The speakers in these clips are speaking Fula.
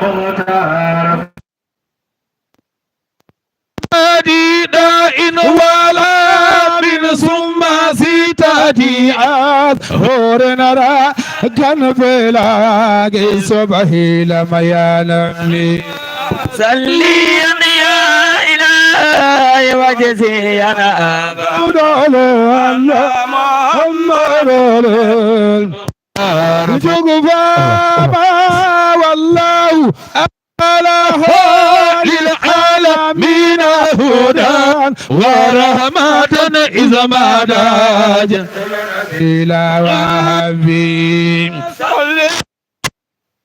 مختار دائن ولا من ثم ستاتي هور نرى جنب لا صبحي لما ينمي صلي يا إلهي وجزي أنا الله محمد بابا والله أله للعالمين هدى ورحمة إذا ما داج إلى وهبي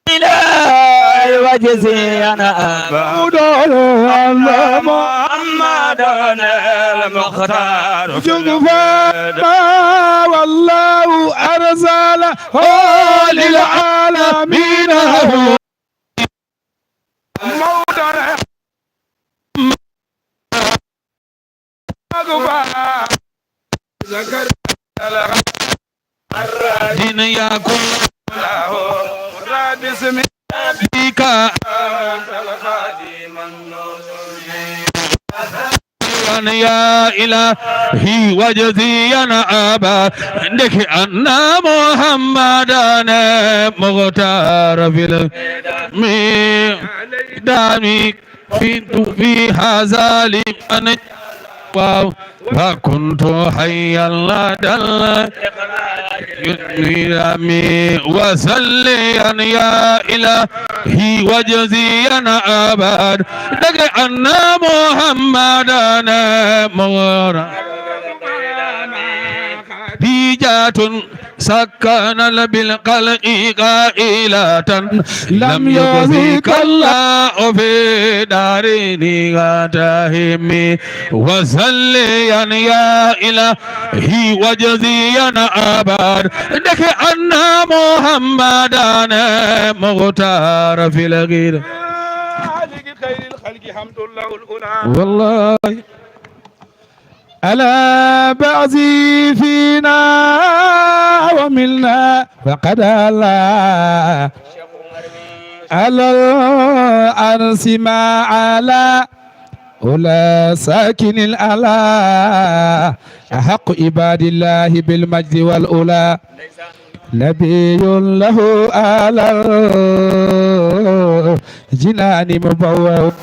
إلهي وجزي أنا الله محمد المختار والله أرسله للعالمين مولانا الراجين يا كل باسم بك يا إلهي وجزينا أبا عندك أن محمدا مختار في دامي في هذا لمن وكنت حيا لا دل يدني وسليا يا إلهي وجزينا أبد دق أن محمدا مغرا ديجات سكن بالقلق قائلة لم يخزيك الله في دارين غتهم وسليا يا إلهي وجزينا أبد دك أن محمدا مختار في الغير خير الخلق حمد الله الأولى والله ألا بعزي فينا وملنا فقد الله على الأرس ما على أولى ساكن الألا أحق عباد الله بالمجد والأولى نبي له على الجنان مبوء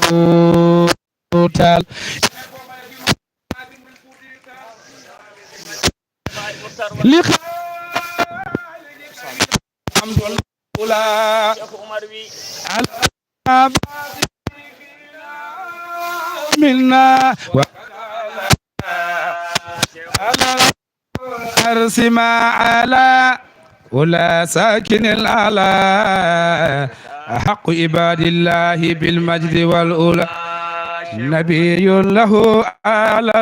منا أرسما على ولا ساكن الأعلى أحق عباد الله بالمجد والأولى نبي له على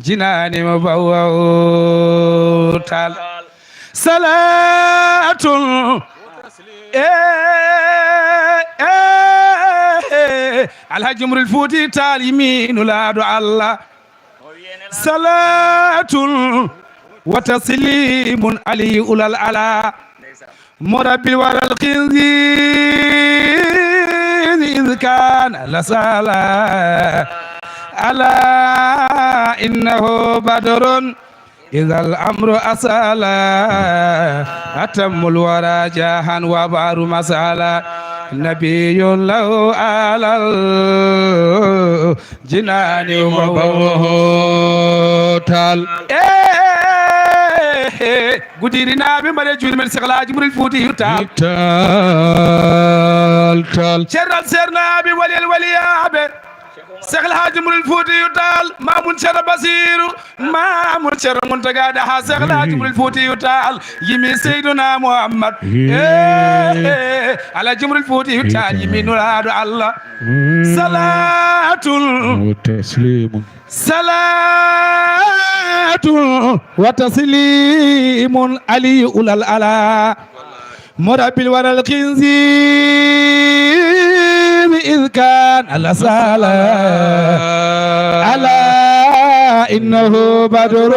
الجنان مبوء صلاة على جمر الفوتي تعلمين لا دعاء الله صلاة وتسليم علي أولى العلا مربي ورا الخنزير إذ كان لسالا ألا إنه بدر إذا الأمر أسالا أتم الورى جاها وبار مسالا نبي له على الجنان ومبوهوتال قديرنا بمبالي جويل من سغلا جمر الفوتي يتال شرال سيرنا بولي الوليابي سغل حاجم الفوتي يتال مامون شر بصير مامون شر منتقى دها سغل حاجم الفوتي يتال يمي سيدنا محمد على جمر الفوتي يتال يمي نراد الله صلاة وتسليم صلاة وتسليم علي أولى الألا مربي الورى الخنزير إذ كان الأسالة ألا إنه بدر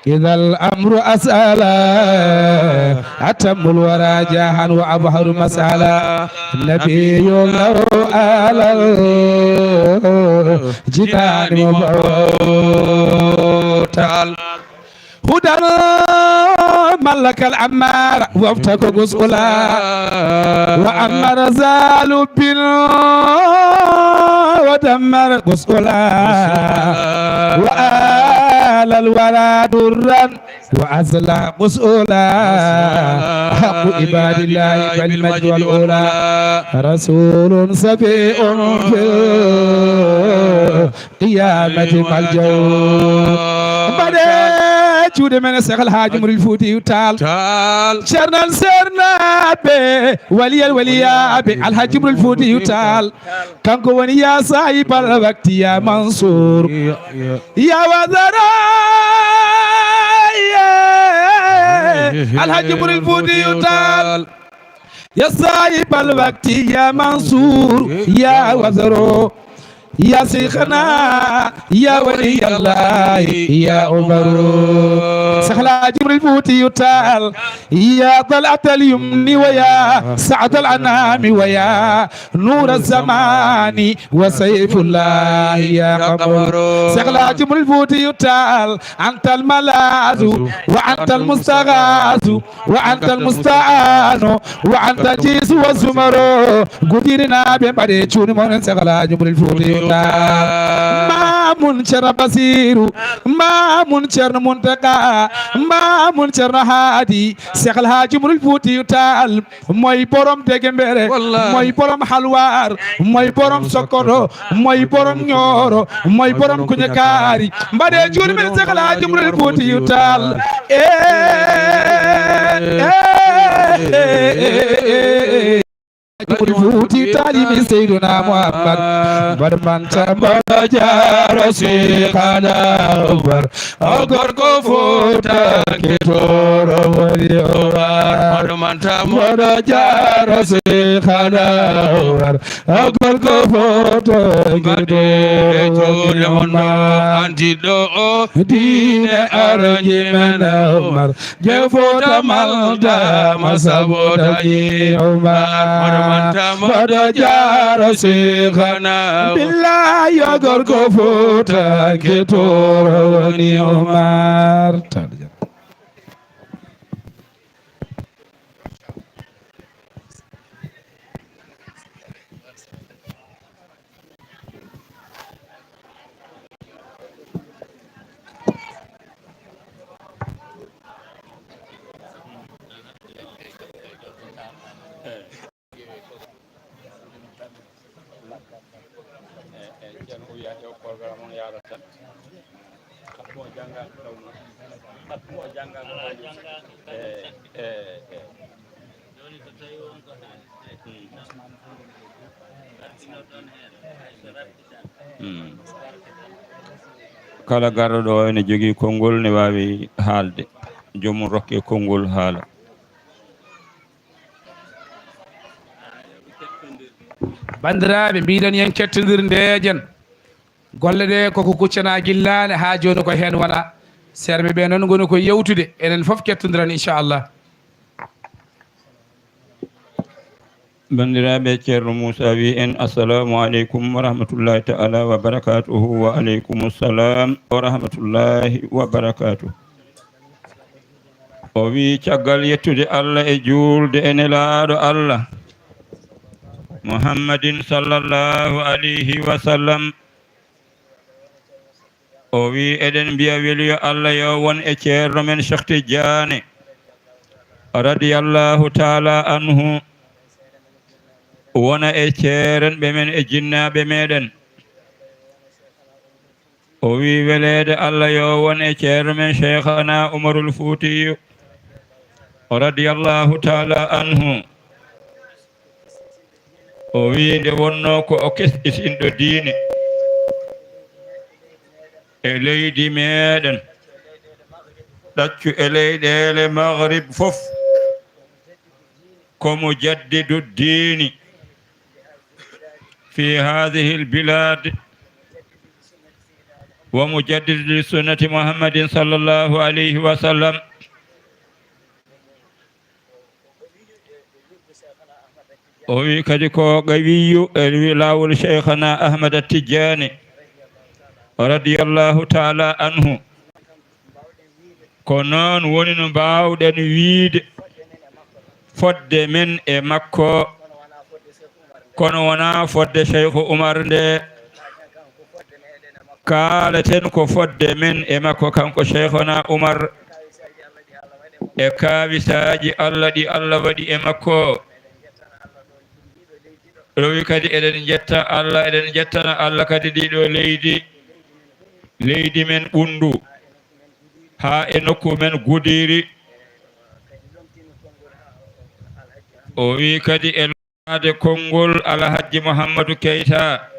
إذا الأمر أسألا أتم الورى جاها وأبهر مسألا النبي له آل الجنان مبعوث هدى ملك العمار وافتك غسولا وأمر زال بن ودمر غسولا وآل الورى درا وأزلى غسولا حق عباد الله بالمجد والأولى رسول سفيء في قيامة ملجأ جود من سقل حاج مريل فوتي تال شرنا سرنا به ولي الوليا به الحاج مريل فوتي تال كان كوني يا صاحب الوقت يا منصور يا وزراء الحاج مريل فوتي تال يا صاحب الوقت يا منصور يا وزراء يا شيخنا يا ولي الله يا عمر سخلا جبريل فوتي يتال يا طلعة اليمن ويا سعد الأنام ويا نور الزمان وسيف الله يا قمر سخلا جبريل فوتي يتال أنت الملاذ وأنت المستغاث وأنت المستعان وأنت جيس والزمر قدرنا بمبادي تشوني من سخلا جبريل فوتي ما منشر بصير ما منشر منتقى ما منشر هادي شيخ الحاج مريل فوتي تال موي بروم دغمبره موي بروم حلوار موي بروم سكورو موي بروم نيورو موي بروم كنيكاري مبادي جور من شيخ الحاج مريل فوتي تال فوتي تعليم سيدنا محمد برمان تبارك يا رسول خلاص أقر كفوتا كتور وليورا برمان تبارك يا رسول خلاص أقر كفوتا كتور وليورا أنتي دو دين أرجي من عمر جفوتا مالدا مسابوتا عمر مدى جار سيخنا بالله يقر كفوتا كتور وني عمر kala garɗo ene jogii konngol ne waawi haalde joomum rokke konngol haala bandiraɓe mbiɗen yen kettodir ndeejen golle ɗe koko kuccana gillane ha joni ko hen wona serɓe ɓe noon goni ko yewtude enen foof kettodiran inchallah bandiraɓe ceerno Moussa wi en assalamu aleykum wa rahmatullahi taala wa barakatuhu wa aleykum salam wa rahmatullahi wa barakatuh o wi caggal yettude Allah e juulde e nelaaɗo Allah Muhammadin sallallahu alayhi wa sallam o wi eɗen mbiya weliyo Allah yo won e ceerno men Cheikh Tidiane radiyallahu taala anhu wona e ceeren ɓe men e jinnaɓe meɗen o wi weleede Allah yo won e ceerno men Cheikhana Umarul Fuutiyu radiyallahu taala anhu o wi nde wonno ko o kesɗitinɗo diine e leydi meɗen ɗaccu e leyɗele maghrib fof komo jaddidu diini في هذه البلاد ومجدد لسنة محمد صلى الله عليه وسلم وي كدي كو غويو لاول شيخنا أحمد التجاني رضي الله تعالى عنه كونون وني نباودن ويد فد من e makko kono wana fodde Cheikh Oumar nde kaaleten ko fodde men e makko kanko Cheikhna Oumar e kaawisaji Allah ɗi Allah waɗi e makko rowi kadi eɗen jetta Allah eɗen jettana Allah kadi ɗiɗo leydi men ɓundu ha e nokku men Gudiri o wi kadi e lade konngol Alhaji Mouhamadou Keita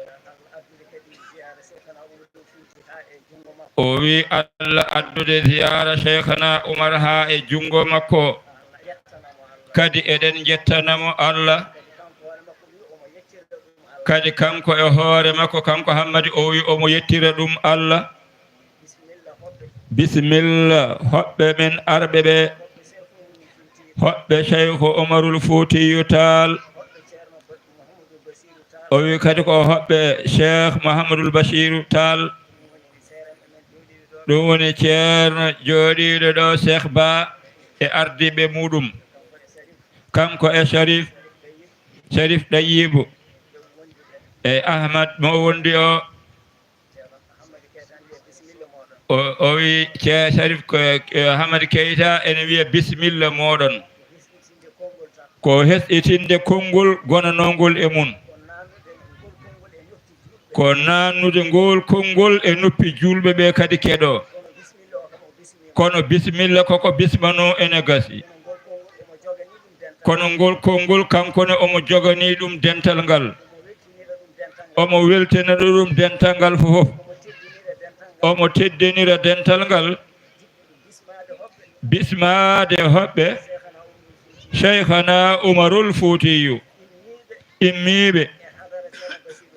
o wi Allah addude ziyara Cheikhna Oumar ha e jungo makko kadi eɗen jettanamo Allah kadi kanko e hoore makko kanko Hammadi o wi omo yettira ɗum Allah bisimilla hoɓɓe men arɓe ɓe hoɓɓe Cheikh Oumarul Foutiyou Tall o wi kadi ko hoɓɓe Cheikh Mouhamadoul Bachirou Tall ɗum woni ceerno jooɗiɗo ɗo Cheikh Ba e ardiɓe muɗum kanko e Sharif Ɗayyibou e Ahmad mo wondi o wi Sharif ko Hamad Keita ene wiya bisimilla moɗon ko hetɗitinde konngol gonanongol e mum ko nannude ngol konngol e noppi julɓe ɓe kadi keɗo kono bisimilla koko bismano ene gasi kono ngol konngol kankone omo jogani ɗum dental ngal omo weltinira ɗum dental ngal fof omo teddinira dental ngal bismade hoɓɓe Cheikhna Oumarul Foutiyou immiɓe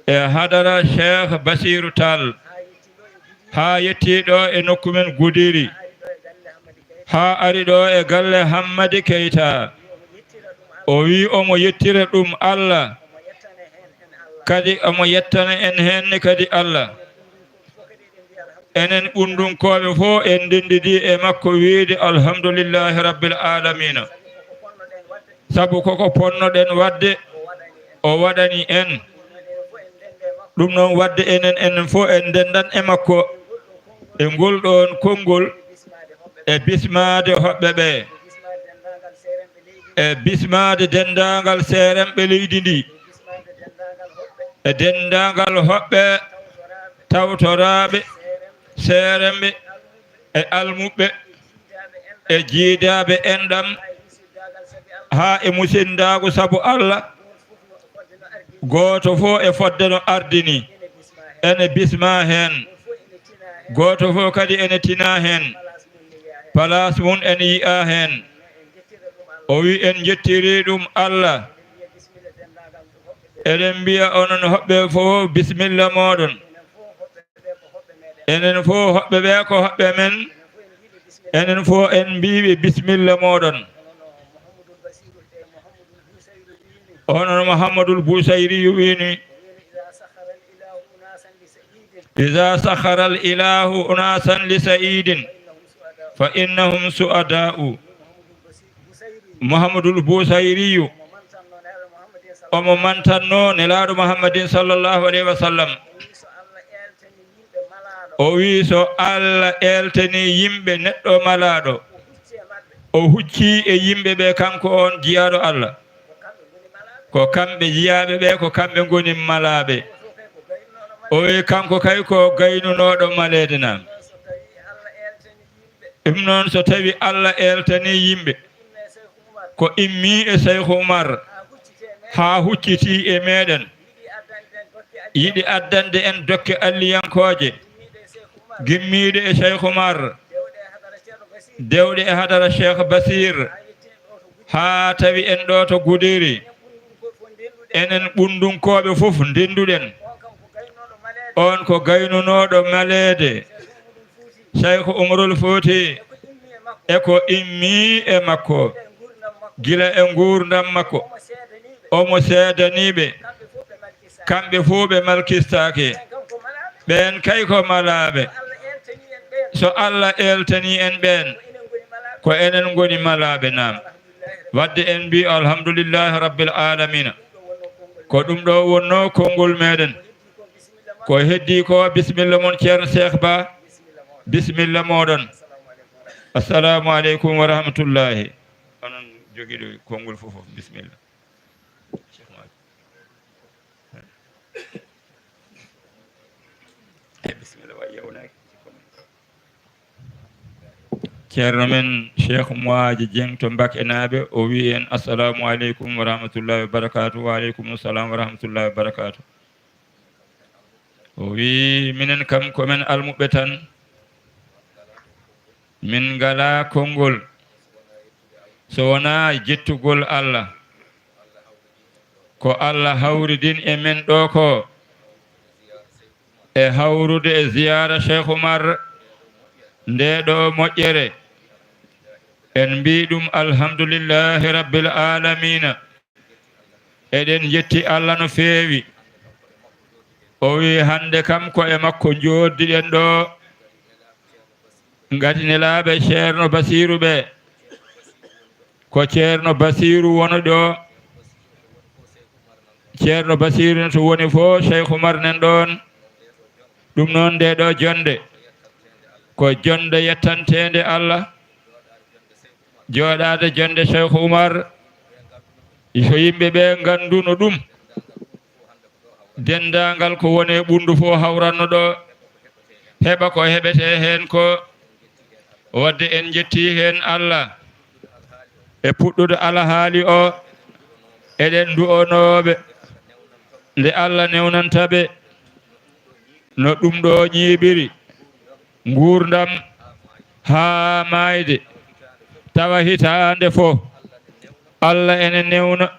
e hadara Cheikh Bachirou Tall ha yettiɗo e nokku men Gudiri ha ari ɗo e galle Hammadi Keita o wi omo yettira ɗum Allah kadi omo yettana en henne kadi Allah enen ɓundunkoɓe fof en ndendidi e makko wiide alhamdulillahi rabbil alamina sabu koko ponnoɗen wadde o waɗani en ɗum noon wadde enen fof en ndendan e makko e ngol ɗon konngol e bismade hoɓɓe ɓe e bismade dendagal seremɓe leydi ndi e dendagal hoɓɓe tawtoraɓe seremɓe e almuɓe e jiidaɓe enɗam ha e musindago sabu Allah goto fof e fodde no ardini ene bisma hen goto fof kadi ene tina hen place mum ene yi'a hen o wi en jettiri ɗum Allah eɗen mbiya onon hoɓɓe fof bisimilla moɗon enen fof hoɓɓe ɓe ko hoɓɓe men enen fof en mbiɓe bisimilla moɗon onon Mouhamadoul Bousayri wini إذا سخر الإله أناسا لسعيد فإنهم سعداء محمد البوسيري omo mantanno nelaaɗo Muhammadin sallallahu alayhi wa sallam o wi so Allah eltani yimɓe neɗɗo malaaɗo o hucci e yimɓe ɓe kanko on jiyaaɗo Allah ko kamɓe jiyaaɓe ɓe ko kamɓe ngoni malaaɓe o wi kanko kay ko gaynunoɗo maleede nam ɗum noon so tawi Allah eltani yimɓe ko immi e Cheikh Oumar ha hucciti e meɗen yiɗi addande en dokke alliyankooje gimmiɗe e Cheikh Oumar dewɗe e hadara Cheikh Basir ha tawi en ɗo to Gudiri enen ɓundunkoɓe fof ndenduɗen on ko gaynunoɗo malede Cheikh Umarul Fouti e ko immi e makko gila e gurdam makko omo seedaniɓe kamɓe fuu ɓe malkistake ɓen kay ko malaɓe so Allah eltani en ɓen ko enen goni malaɓe nam wadde en mbi alhamdulillahi rabbil alamina ko ɗum ɗo wonno konngol meɗen ko heddi ko bisimilla moon ceerno Cheikh Ba bisimilla moɗon assalamu aleykum wa rahmatullahi onon joguiɗo konngol fof bisimilla bisimilla wa yewnaki ceerno men Cheikh Mouadji Dieng to Mbacké naɓe o wi en assalamu aleykum wa rahmatullahi wa barakatuh wa aleykum salam wa rahmatullahi wa barakatuh o wi minen kam komin almuɓe tan min ngala konngol so wona jettugol Allah ko Allah hawridin e men ɗo ko e hawrude e ziyara Cheikh Oumar nde ɗo moƴƴere en mbi ɗum alhamdulillahi rabbil alamina eɗen jetti Allah no feewi o wi hande kam ko e makko joddiɗen ɗo ngati nelaɓe ceerno Basiru ɓe ko ceerno Basiru woni ɗo ceerno Basiru ne to woni fo Cheikh Oumar nen ɗon ɗum noon nde ɗo jonde ko jonde yettantede Allah jooɗade jonde Cheikh Oumar so yimɓeɓe ganduno ɗum dendagal ko woni ɓundu fo hawranno ɗo heɓa ko heɓete hen ko wadde en jetti hen Allah e puɗɗude alahaali o eɗen du'onoɓe nde Allah newnantaɓe no ɗum ɗo ñiiɓiri gurdam haa mayde tawa hitande fof Allah ene newna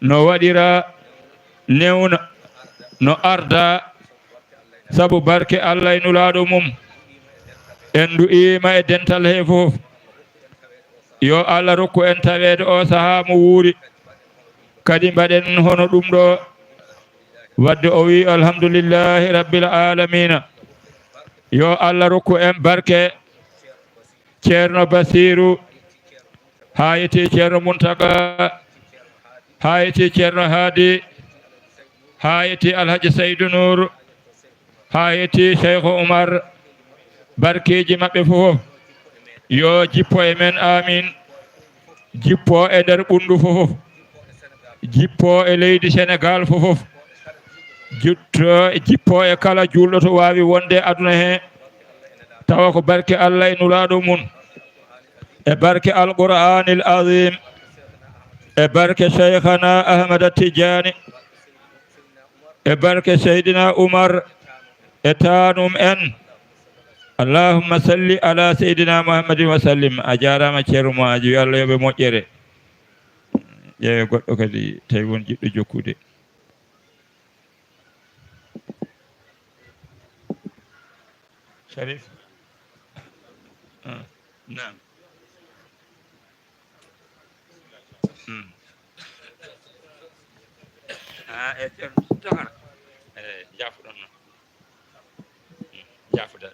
no waɗira newna no arda sabu barke Allah e nulaɗo mum en du'ima e dental he fof yo Allah rokku en tawede o saaha mo wuuri kadi mbaɗen hono ɗum ɗo wadde o wi alhamdulillahi rabbil alamina yo Allah rokku en barke ceerno Basiru ha yeti ceerno Muntaka ha yeti ceerno Hadi ha yeti Alhaji Seydou Nour ha yeti Cheikh Oumar barkeji mabɓe fof yo jippo e men amin jippo e nder ɓundu fof jippo e leydi Sénégal fof jippo e kala julɗo to wawi wonde aduna he tawa ko barke Allah e nulaɗo mun e barke alqur'anil azim e barke cheikhana Ahmad Tidiane e barke Seydina Oumar e tanum en allahumma salli ala seydina muhammadin wa sallim a jarama ceerno Mouadji yo Allah yoɓe moƴƴere ƴeewe goɗɗo kadi tawi won jiɗɗo jokkude Sharif nam e ceerno Dakar jafuɗon noon jafuda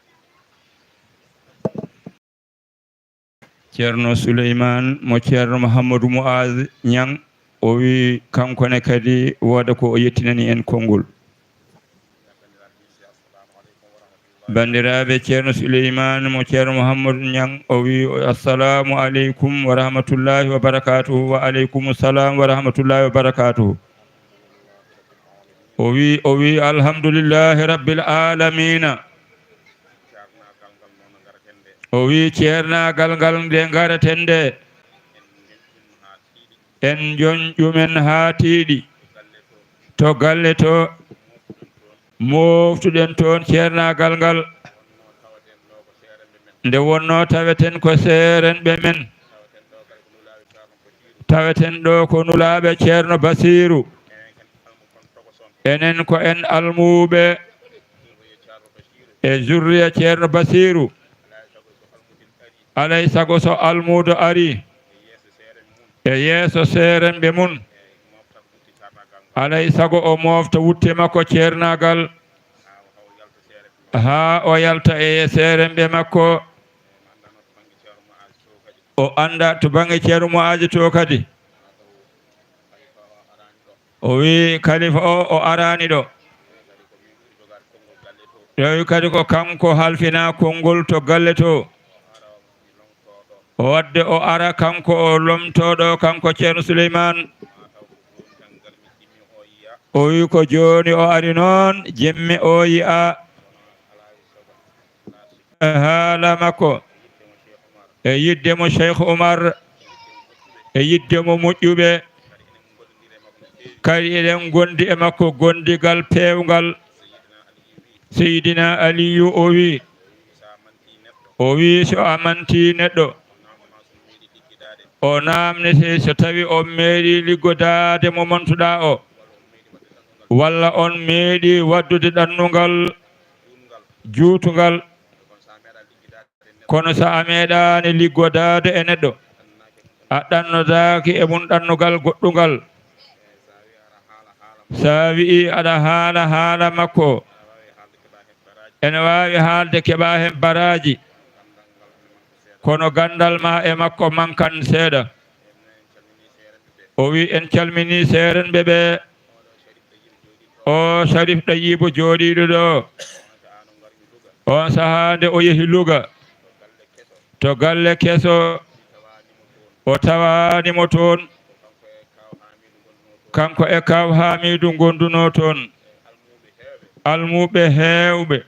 ceerno Souleymane mo ceerno Mouhamadou Mouaz Niang o wi kankone kadi wooda ko o yettinani en konngol bandiraɓe ceerno Souleymane mo ceerno Mouhamadou Niang o wi assalamu aleykum wa rahmatullahi wa barakatuhu wa aleykum salam wa rahmatullahi wa barakatuhu o wi alhamdulillahi rabbil alamina o wi ceernagal ngal nde garaten nde en jonƴumen haa tiiɗi to galle to moftuɗen toon ceernagal ngal nde wonno taweten ko seerenɓe men taweten ɗo ko nulaɓe ceerno Basiru enen ko en almuɓe e zurriya ceerno Basiru alay sago so almudo ari e yeeso seerenɓe mum alay sago o mofta wutte makko ceernagal ha o yalta e seerenɓe makko o anda to bange ceerno Moaji to kadi o wi khalifa o arani ɗo ƴeewi kadi ko kanko halfina konngol to galle to o wadde o ara kanko o lomtoɗo kanko ceerno Souleymane o wi ko joni o ari noon jemme o yi'a haala makko e yiddemo Cheikh Oumar e yiddemo moƴƴuɓe kadi eɗen gondi e makko gondigal pewgal Seydina Aliyu o wi so a manti neɗɗo o namnete so tawi on meeɗi liggodade mo montuɗa o walla on meeɗi waddude ɗannungal juutugal kono sa a meeɗani liggodade e neɗɗo a ɗannodaki e mum ɗannugal goɗɗugal sa wi'i aɗa haala makko ene wawi haalde keɓa hen baraji kono gandal ma e makko mankan seeɗa o wi en calmini seerenɓe ɓe o Sharif Ɗayibu jooɗiɗo ɗo on sahade o yeehi Louga to galle keso o tawanimo toon kanko e kaw Hamidou gonduno toon almuɓe hewɓe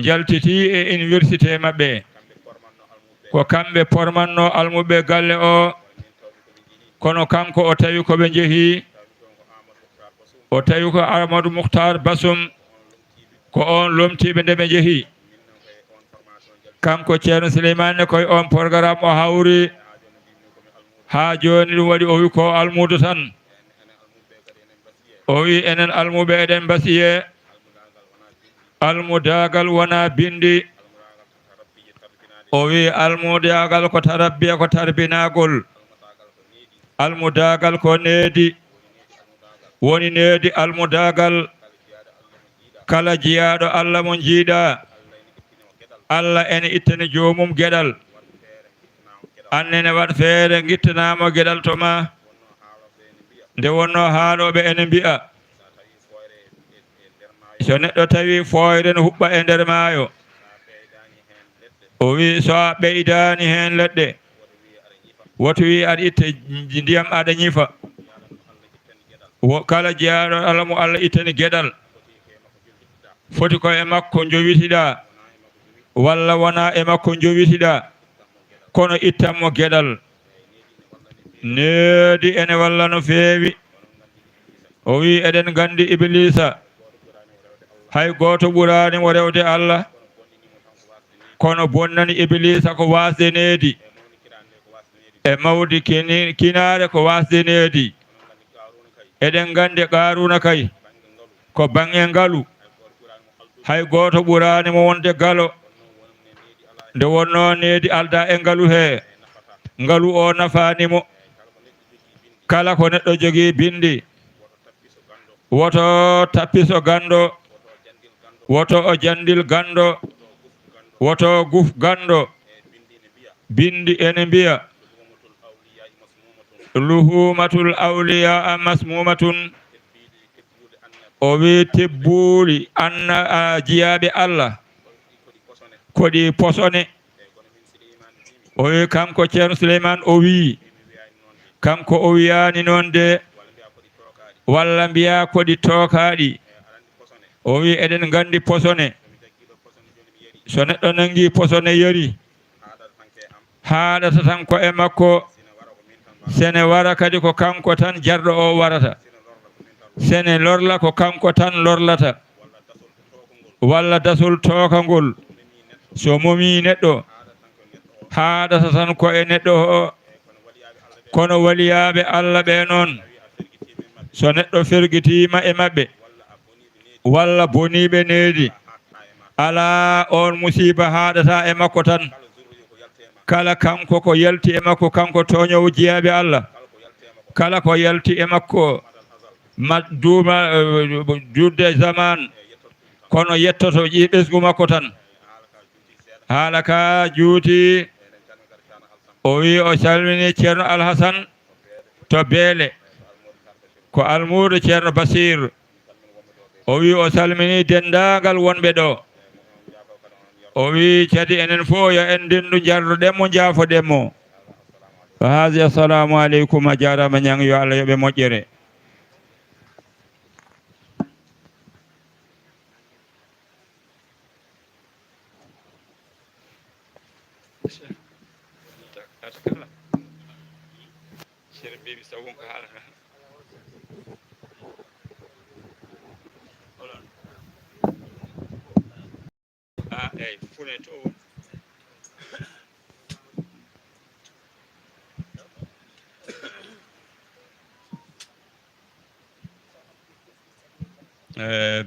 jaltiti e université mabɓe ko kamɓe pormanno almuɓe galle o kono kanko o tawi koɓe jeehi o tawi ko Amadou Moukhtar Bassoum ko on lomtiɓe nde ɓe jeehi kanko ceerno Souleymane koye on programme o hawri ha joni ɗum waɗi o wi ko almudo tan o wi enen almuɓe eɗen mbasiye almudagal wona bindi o wi almudagal ko tarabbiya ko tarbinagol almudagal ko needi woni needi almudagal kala jiyaɗo Allah mo jiiɗa Allah ene ittane jomum gueɗal annene waɗ feere guittanamo gueɗal to ma nde wonno haaloɓe ene mbi'a so neɗɗo tawi foyre ne huɓɓa e nder maayo o wi so a ɓeydani hen leɗɗe woto wi aɗa itta ndiyam aɗa ñifa kala jeyaɗo Allah mo Allah ittani gueɗal foti ko e makko jowitiɗa walla wona e makko jowitiɗa kono ittanmo gueɗal needi ene walla no feewi o wi eɗen gandi Iblisa hay goto ɓurani mo rewde Allah kono bonnani Iblisa ko wasde needi e mawdi kinare ko wasde needi eɗen gandi Qaruna kay ko bange ngalu hay goto ɓurani mo wonde galo nde wonno needi alda e ngalu he ngalu o nafanimo kala ko neɗɗo jogui bindi woto tappiso gando woto o jandil gando woto guf gando bindi ene mbiya luhumatul awliya masmumatun o wi tebbuli anna jiyaɓe Allah koɗi posone o wi kanko ceerno Souleymane o wi kanko o wiyani noon de walla mbiya koɗi tookaɗi o wi eɗen gandi posone so neɗɗo nangi posone yari haɗata tan ko e makko sene wara kadi ko kanko tan jarɗo o warata sene lorla ko kanko tan lorlata walla dasol tookangol so momi neɗɗo haɗata tan ko e neɗɗo o kono waliyaɓe Allah ɓe noon so neɗɗo fergitima e maɓɓe walla boniɓe needi ala on musiba haɗata e makko tan kala kanko ko yalti e makko kanko toñowo jeyaɓe Allah kala ko yalti e makko duuma judde zaman kono yettoto ɓesgu makko tan haala ka juuti o wi o salmini ceerno Alhasan to beele ko almudo ceerno Basir o wi o salmini dendagal wonɓe ɗo o wi kadi enen fof yo en ndendu jarduɗenmo jaafoɗenmo fa haasi assalamu aleykum a jarama ñang yo Allah yoɓe moƴƴere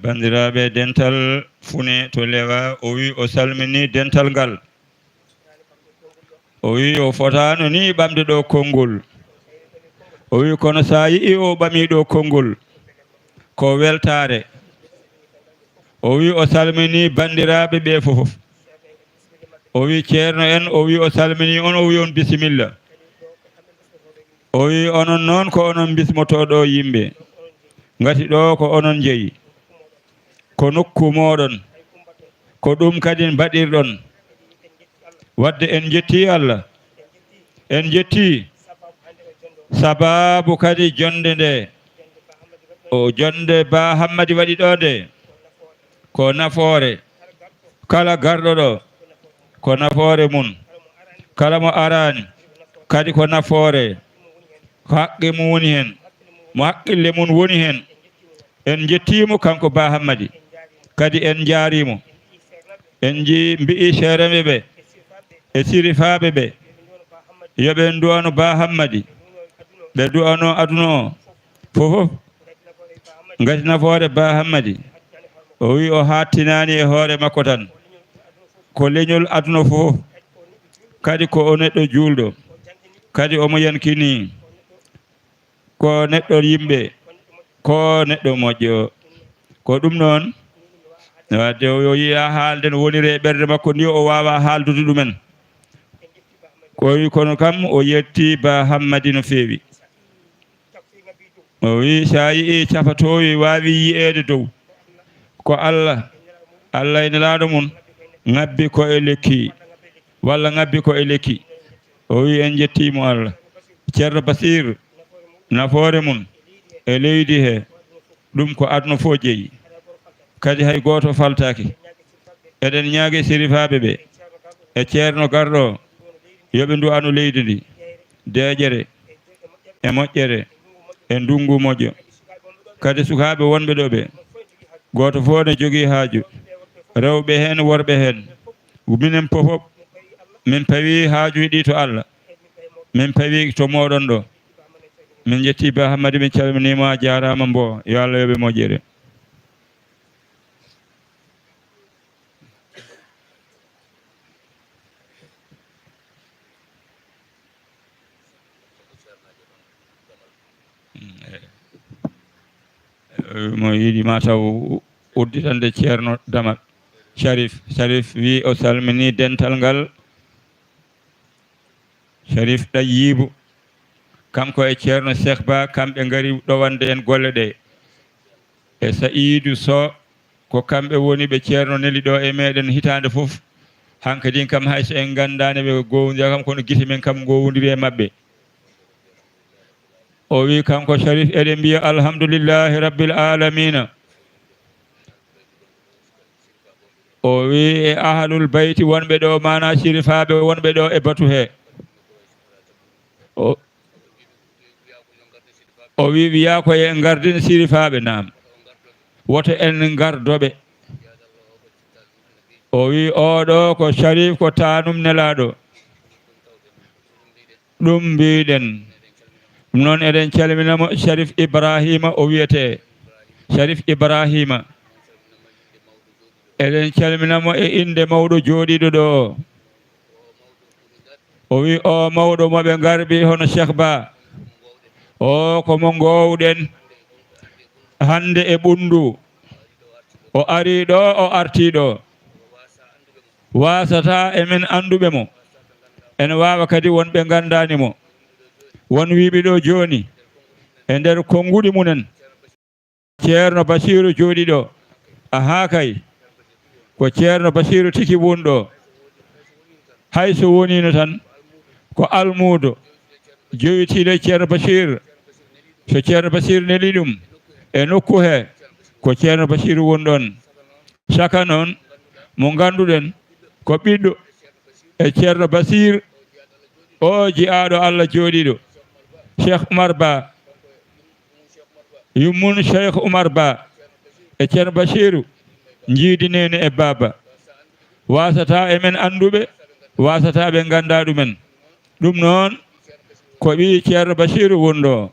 bandiraɓe dental fune to lewa o wi o salmini dental ngal o wi o fotano ni ɓamde ɗo konngol o wi kono sa yii o ɓami ɗo konngol ko weltare o wi o salmini bandiraɓe ɓe fof o wi ceerno en o wi o salmini on o wi on bisimilla o wi onon noon ko onon bismotoɗo yimɓe ngati ɗo ko onon jeeyi ko nokku moɗon ko ɗum kadi mbaɗirɗon wadde en jetti Allah en jetti sababu kadi jonde nde o jonde Ba Hammadi waɗi ɗo nde ko nafoore kala garɗo ɗo ko nafoore mum kala mo arani kadi ko nafoore ko haqqe mum woni hen mo haqqille mum woni hen en jettimo kanko Ba Hammadi kadi en jaarimo en mbi'i ceereɓe ɓe e sirifaɓe ɓe yoɓe duwano Ba Hammadi ɓe duwano aduna o fofof gati nafoore Ba Hammadi o wi o hattinani e hoore makko tan ko leñol aduna fofof kadi ko o neɗɗo julɗo kadi omo yankini ko neɗɗo yimɓe ko neɗɗo moƴƴo ko ɗum noon wadde o yiya haalde no woniri e ɓerde makko ni o wawa haaldude ɗumen ko wi kono kam o yetti Ba Hammadi no feewi o wi sa yii capatoyi wawi yi'ede dow ko Allah e nelaɗo mum ngabbi ko e lekki walla ngabbi ko e lekki o wi en jettimo Allah ceerno Basir nafoore mum e leydi he ɗum ko aduna fof jeeyi kadi hay goto faltaki eɗen ñaagi sirifaɓe ɓe e ceerno garɗo yoɓe duwano leydi ndi deƴere e moƴƴere e ndungu moƴƴo kadi sukaɓe wonɓe ɗo ɓe goto fof ne jogui haaju rewɓe hen worɓe hen minen fofof min pawi haajuji ɗi to Allah min pawi to moɗon ɗo min jetti Ba Hammadi min calminimo a jarama mbo yo Allah yoɓe moƴƴere mo yiɗi mataw udditande ceerno Damal Sharif wi o salmini dental ngal Sharif ɗayyibu kanko e ceerno Cheikh Ba kamɓe ngari ɗowande en golle ɗe e Saïdou Sow ko kamɓe woni ɓe ceerno neli ɗo e meɗen hitande foof hankkadin kam hayso en gandani ɓe gowodira kam kono guite men kam gowodiri e mabɓe o wi kanko Sharif eɗen mbiya alhamdoulillahi rabbil alamina o wi e ahlul bayti wonɓe ɗo mana sirifaɓe wonɓe ɗo e batu he o wi wiya ko e gardin sirifaɓe nam woto en gardoɓe o wi oɗo ko Sharif ko tanum nelaɗo ɗum mbiɗen ɗum noon eɗen calminamo Sharif Ibrahima o wiyete Sharif Ibrahima eɗen calminamo e inde mawɗo jooɗiɗo ɗo o wi o mawɗo moɓe garɓi hono Cheikh Ba o komo gowɗen hande e ɓundu o ari ɗo o arti ɗo wasata emen anduɓe mo ene wawa kadi wonɓe gandani mo won wiɓe ɗo joni e nder konguɗi munen ceerno Basiru jooɗi ɗo aha kay ko ceerno Basiru tiki wonɗo hayso wonino tan ko almudo joyitiɗo ceerno Bachir so ceerno Bachir neli ɗum e nokku he ko ceerno Bachir woni ɗon saka noon mo ganduɗen ko ɓiɗɗo e ceerno Bachir o jiyaɗo Allah jooɗiɗo Cheikh Oumar Ba yummun Cheikh Oumar Ba e ceerno Bachiru jiidineni e baba wasata emen anduɓe wasata ɓe ganda ɗumen ɗum noon ko ɓi ceerno Bachiru wonɗo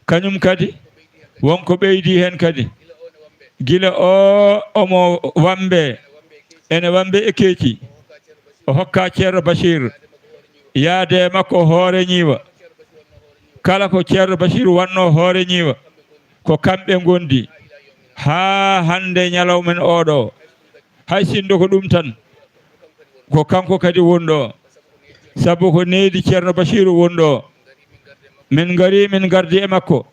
kañum kadi wonko ɓeydi hen kadi gila o omo wambe ene wambe e keeci o hokka ceerno Bachir yaade makko hoore ñiiwa kala ko ceerno Bachir wanno hoore ñiiwa ko kamɓe gondi ha hande ñalawmen oɗo hay sindo ko ɗum tan ko kanko kadi wonɗo sabu ko needi ceerno Bachir wonɗo min gari min gardi e makko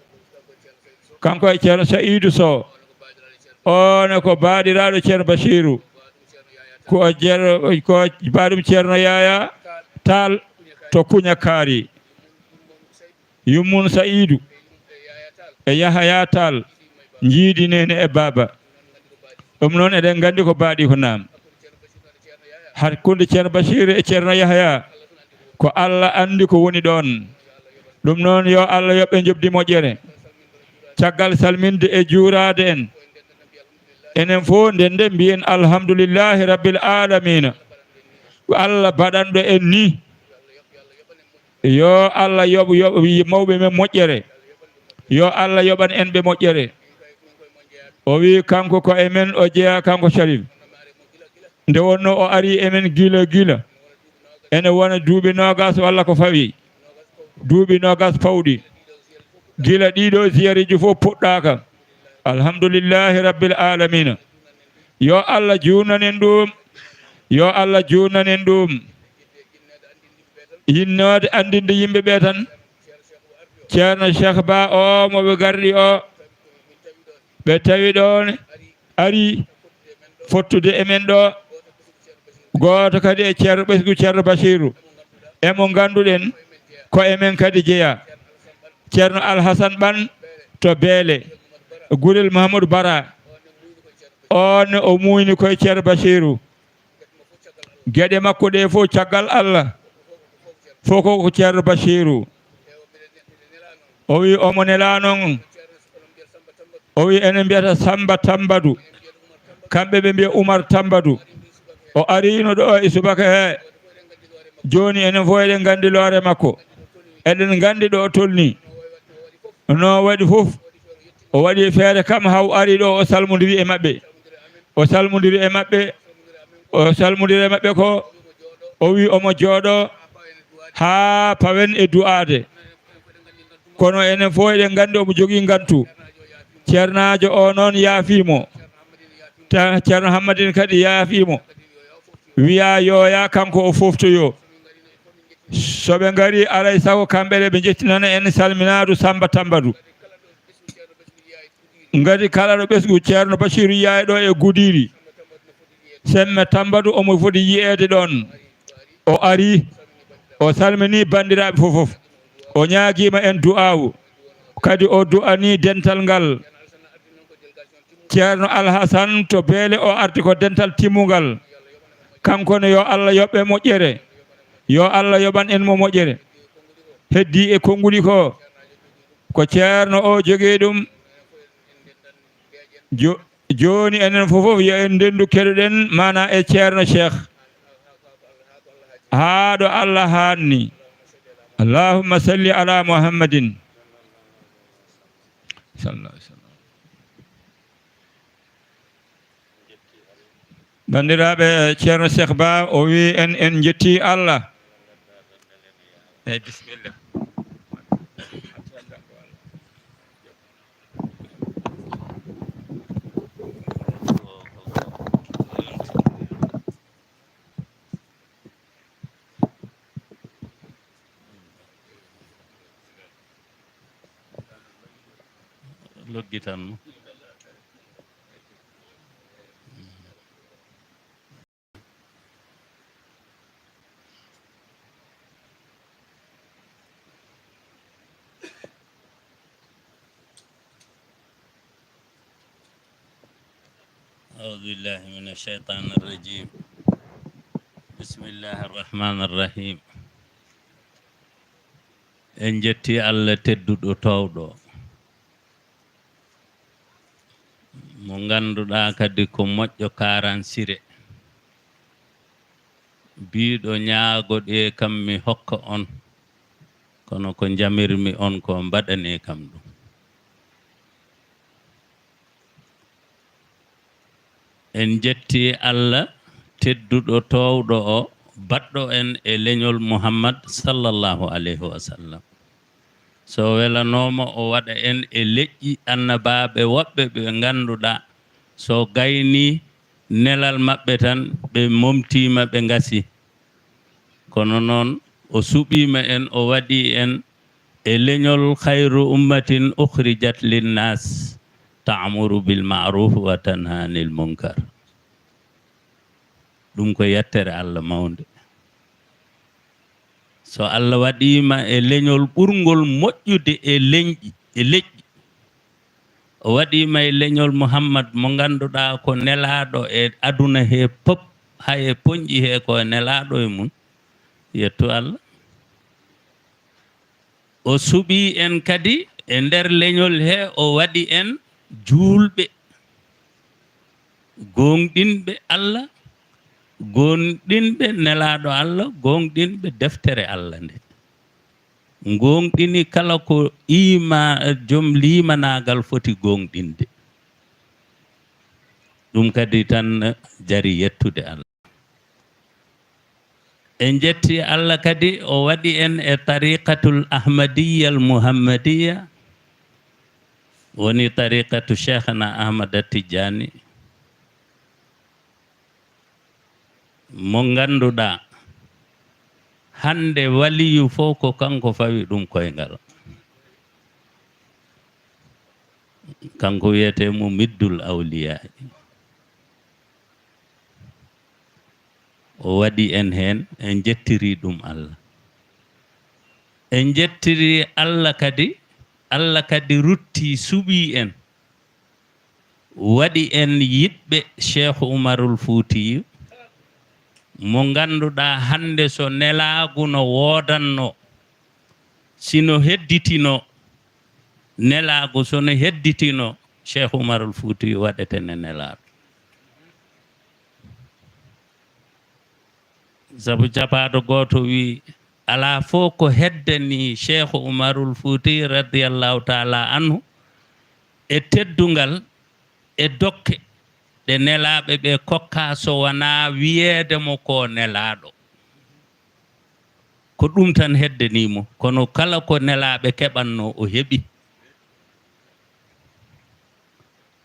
kanko e ceerno Saïdou Sow on ko baaɗiraɗo ceerno Bachiru ko baɗum ceerno Yaya Tall to Kuña Kaari yummun Saïdou e Yahaya Tall jiidineni e baba ɗum noon eɗen gandi ko baaɗi ko nam hakkude ceerno Bachir e ceerno Yahaya ko Allah andi ko woni ɗon ɗum noon yo Allah yoɓɓe jobdi moƴƴere caggal salminde e juurade en enen fof nde mbiyen alhamdulillahi rabbil alamina Allah baɗanɗo en ni yo Allah yoɓ mawɓe men moƴƴere yo Allah yoɓan en ɓe moƴƴere o wi kanko ko emen o jeeya kanko Sharif nde wonno o ari emen gila ene wona duuɓi nogas walla ko fawi duuɓi nogas pawɗi gila ɗiɗo ziyariji fof puɗɗaka alhamdulillahi rabbil alamina yo Allah junnanen ɗum yo Allah junnanen ɗum yinnode andinde yimɓe ɓe tan ceerno Cheikh Ba o moɓe garɗi o ɓe tawi ɗon ari fottude emen ɗo goto kadi e ceerno ɓesgu ceerno Bachiru emo ganduɗen ko emen kadi jeeya ceerno Alhassane Ɓan to Beele Gurel Mahamadou Bara on o muyni koye ceerno Bachiru gueɗe makko ɗe fof caggal Allah fof ko ceerno Bachiru o wi omo nela noon o wi enen mbiyata Samba Tambadou kamɓe ɓe mbiya Oumar Tambadou o arino ɗo e subaka he joni enen fof eɗen gandi loore makko eɗen gandi ɗo o tolni no waɗi fof o waɗi feere kam haw ari ɗo o salmodiri e maɓɓe o salmodiri e maɓɓe o salmodiri e maɓɓe ko o wi omo jooɗo ha pawen e du'ade kono enen fof eɗen gandi omo jogui gantu ceernajo o noon yaafimo ceerno Hammadine kadi yaafimo wiya yoya kanko o foftoyo soɓe gari alay saago kamɓe ɓe jettinana en salminadu Samba Tambadou gadi kala ɗo ɓesgu ceerno Bachiru yaay ɗo e Gudiri Semme Tambadou omo foti yiyede ɗon o ari o salmini bandiraɓe fof o ñaaguima en du'awu kadi o du'ani dental ngal ceerno Alhassane to Beele o arti ko dental timmugal kankone yo Allah yoɓɓe moƴƴere yo Allah yoɓan en mo moƴƴere heddi e konnguli ko ceerno o jogii ɗum joni enen fof yo en ndendu keɗoɗen mana e ceerno Cheikh haa ɗo Allah hanni allahumma salli ala muhammadin sallallahu alaihi wasallam bandiraɓe ceerno Cheikh Ba o wi en jetti Allah eyyi bisimilla loggitanmo أعوذ بالله من الشيطان الرجيم بسم الله الرحمن الرحيم en jetti Allah tedduɗo towɗo mo ngannduɗaa kadi ko moƴƴo karansire biiɗo ñaagoɗe kam mi hokka on kono ko jamirmi on ko mbaɗane kam ɗum en jetti Allah tedduɗo towɗo o baɗɗo en e leñol Muhammad sallallahu alayhi wa sallam so welanoma o waɗa en e leƴƴi annabaɓe woɓɓe ɓe ngannduɗaa so gayni nelal maɓɓe tan ɓe momtima ɓe ngasi kono noon o suɓima en o waɗi en e leñol khayru ummatin ukhrijat linnas ta'muru bil ma'ruf wa tanha anil munkar ɗum ko yettere Allah mawnde so Allah waɗima e leñol ɓurgol moƴƴude e leƴƴi o waɗima e leñol Muhammad mo ngannduɗaa ko nelaɗo e aduna he pop haye poñƴi he ko nelaɗo e mum yettu Allah o suɓi en kadi e nder leñol he o waɗi en juulɓe gonɗinɓe Allah gonɗinɓe nelaɗo Allah gonɗinɓe deftere Allah nde gonɗini kala ko joom limanagal foti gonɗinde ɗum kadi tan jari yettude Allah en jetti Allah kadi o waɗi en e tariqatul ahmadiyya al muhammadiyya woni tariqatu cheikhna Ahmad Tidiane mo ngannduɗaa hande waliyu fof ko kanko fawi ɗum koyngal kanko wiyete mo middul awliyaji o waɗi en heen en jettiri ɗum Allah en jettiri Allah kadi rutti suɓi en waɗi en yiɗɓe Cheikh Umarul Fuutiyu mo ngannduɗaa hannde so nelaagu no woodanno sino hedditino nelaagu sono hedditino Cheikh Umarul Fuutiyu waɗetene nelaaɗo sabu capaaɗo gooto wi alaa fof ko heddani Cheikh Umarul Fuutiyu radiyallahu taala anhu e teddungal e dokke ɗe nelaaɓe ɓe kokka so wonaa wiyeede mo ko nelaaɗo ko ɗum tan heddanimo kono kala ko nelaaɓe keɓatno o heɓi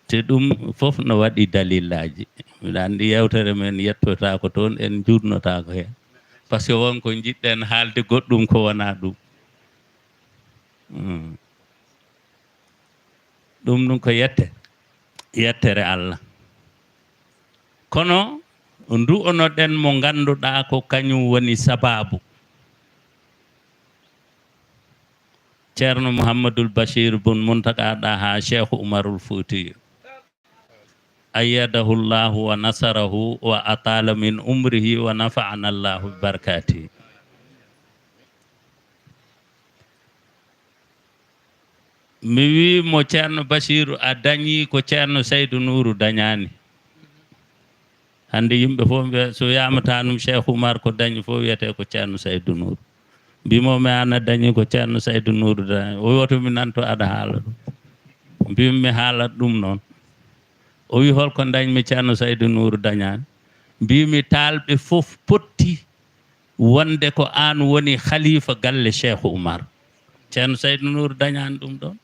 te ɗum fof no waɗi dalillaji mbiɗa anndi yewtere men yettotako toon en jurnotako heen par ce que wonko jiɗɗen haalde goɗɗum ko wonaa ɗum ɗum ɗum ko yettere Allah kono ndu'onoɗen mo ngannduɗaa ko kañum woni sababu ceerno Mouhamadoul Bachir bun Muntaka Daha Cheikh Umarul Fuutiyu ayyadahu llahu wa nasarahu wa atala min umrihi wa nafa'ana llahu bi barakatihi mi wi mo ceerno Bachiru a dañi ko ceerno Seydou Nourou dañani hande yimɓe fof mbiya so yamata ɗum Cheikh Oumar ko dañi fof wiyete ko ceerno Seydou Nourou mbimomi an a dañi ko ceerno Seydou Nourou dañi o wi oto mi nanto aɗa haala ɗum mbimi mi haalat ɗum noon o wi holko dañmi ceerno Seydou Nourou dañani mbimi talɓe fof potti wonde ko an woni khalifa galle Cheikh Oumar ceerno Saydou Nour dañani ɗum ɗon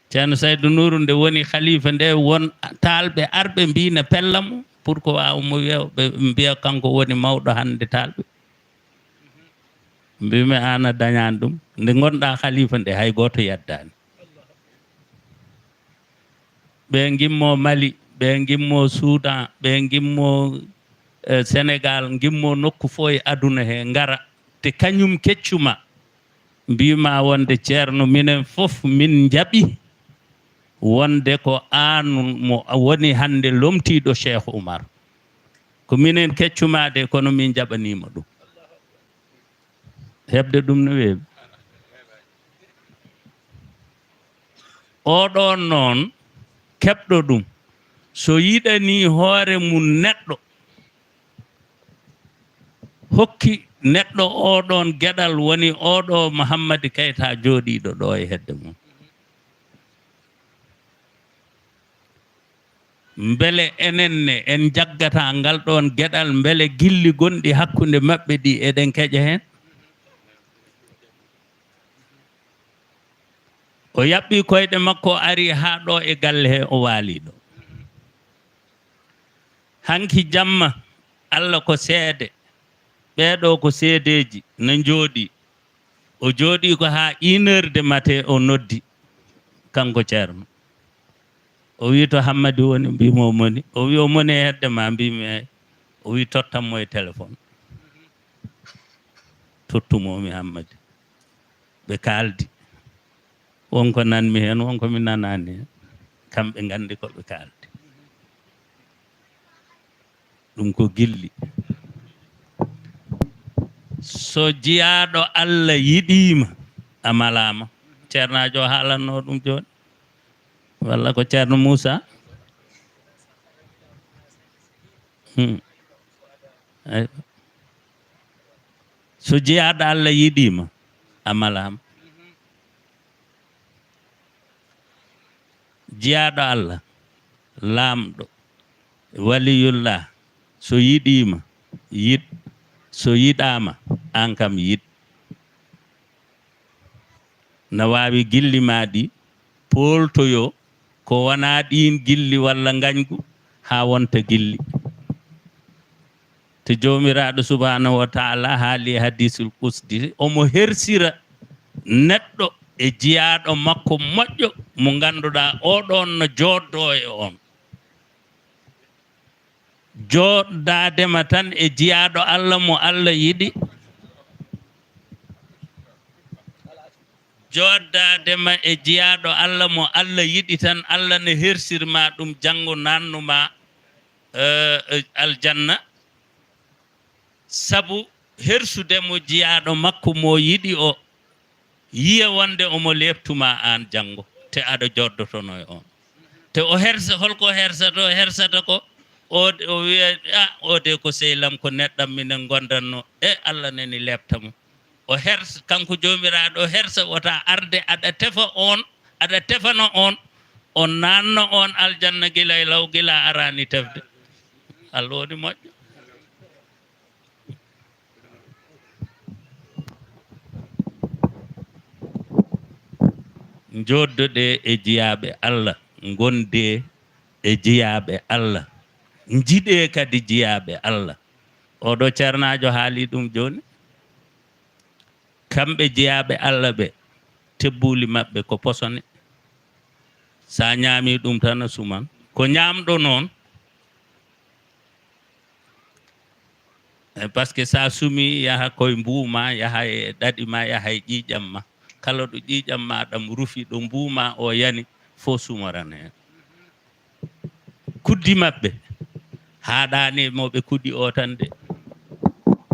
ceerno Saydou Nour nde woni khalifa nde won talɓe arɓe mbina pellamo pour ko wawmo ɓe mbiya kanko woni mawɗo hande talɓe mbimi an a dañani ɗum nde gonɗa khalifa nde hay goto yaddani ɓe gimmo Mali ɓe gimmo Soudan ɓe gimmo Sénégal gimmo nokku fo e aduna he ngara te kañum keccuma mbima wonde ceerno minen fof min jaɓi wonde ko an mo woni hande lomtiɗo Cheikh Oumar ko minen keccumade kono min jaɓanima ɗum hebde ɗum no weeɓi oɗon noon keɓɗo ɗum so yiɗani hoore mum neɗɗo hokki neɗɗo oɗon geɗal woni oɗo Mouhammady Keita jooɗiɗo ɗo e hedde mum beele enenne en jaggata ngal ɗon geɗal beele gilli gonɗi hakkude maɓɓe ɗi eɗen keƴa hen o yaɓɓi koyɗe makko ari ha ɗo e galle he o waali ɗo hanki jamma Allah ko seede ɓeɗo ko seedeji no jooɗi o jooɗi ko ha 1 heure de matin o noddi kanko ceerno o wi to Hammady woni mbimo moni o wi o moni e hedde ma mbimi eyyi o wi tottanmo e téléphone tottumomi Hammady ɓe kaldi wonko nanmi hen wonko mi nanani hen kamɓe gandi koɓe kaldi ɗum ko gilli so jiyaɗo Allah yiɗima a malama ceernajo haalanno ɗum joni walla ko ceerno Moussa so jiyaɗo Allah yiɗima a malama jiyaɗo Allah lamɗo waliyullah so yiɗima yiɗ so yiɗama an kam yiɗ na wawi gilli ma ɗi poltoyo ko wona ɗin gilli walla gañgu ha wonta gilli te jomiraɗo subhanahu wa taala haali hadisul qusdi omo hersira neɗɗo e jiyaɗo makko moƴƴo mo ganduɗa oɗon no joddo e on joɗdadema tan e jiyaɗo Allah mo Allah yiɗi joddadema e jiyaɗo Allah mo Allah yiɗi tan Allah ne hersirma ɗum janggo nannuma aljanna sabu hersudemo jiyaɗo makko mo yiɗi o yiya wonde omo leftuma an janggo te aɗa joddotono e on te o hersa holko hersata ko o wiya o de ko sehlam ko neɗɗam minen gondanno e Allah nani leftamo o hersa kanko jomiraɗo o hersa wota arde aɗa tefa on aɗa tefano on o nanno on aljanna gila e law gila arani tefde Allah woni moƴƴo joddoɗe e jiyaɓe Allah gonde e jiyaɓe Allah jiɗe kadi jiyaɓe Allah oɗo ceernajo haali ɗum joni kamɓe jiyaɓe Allah ɓe tebbuli maɓɓe ko posone sa ñaami ɗum tan a suman ko ñamɗo noon par ce que sa sumi yaha koye mbuuma yaha e ɗaɗi ma yaha e ƴiƴam ma kala ɗo ƴiƴam ma ɗam rufi ɗo mbuuma o yani fo sumoran hen kuddi maɓɓe haɗani moɓe kuɗi o tan de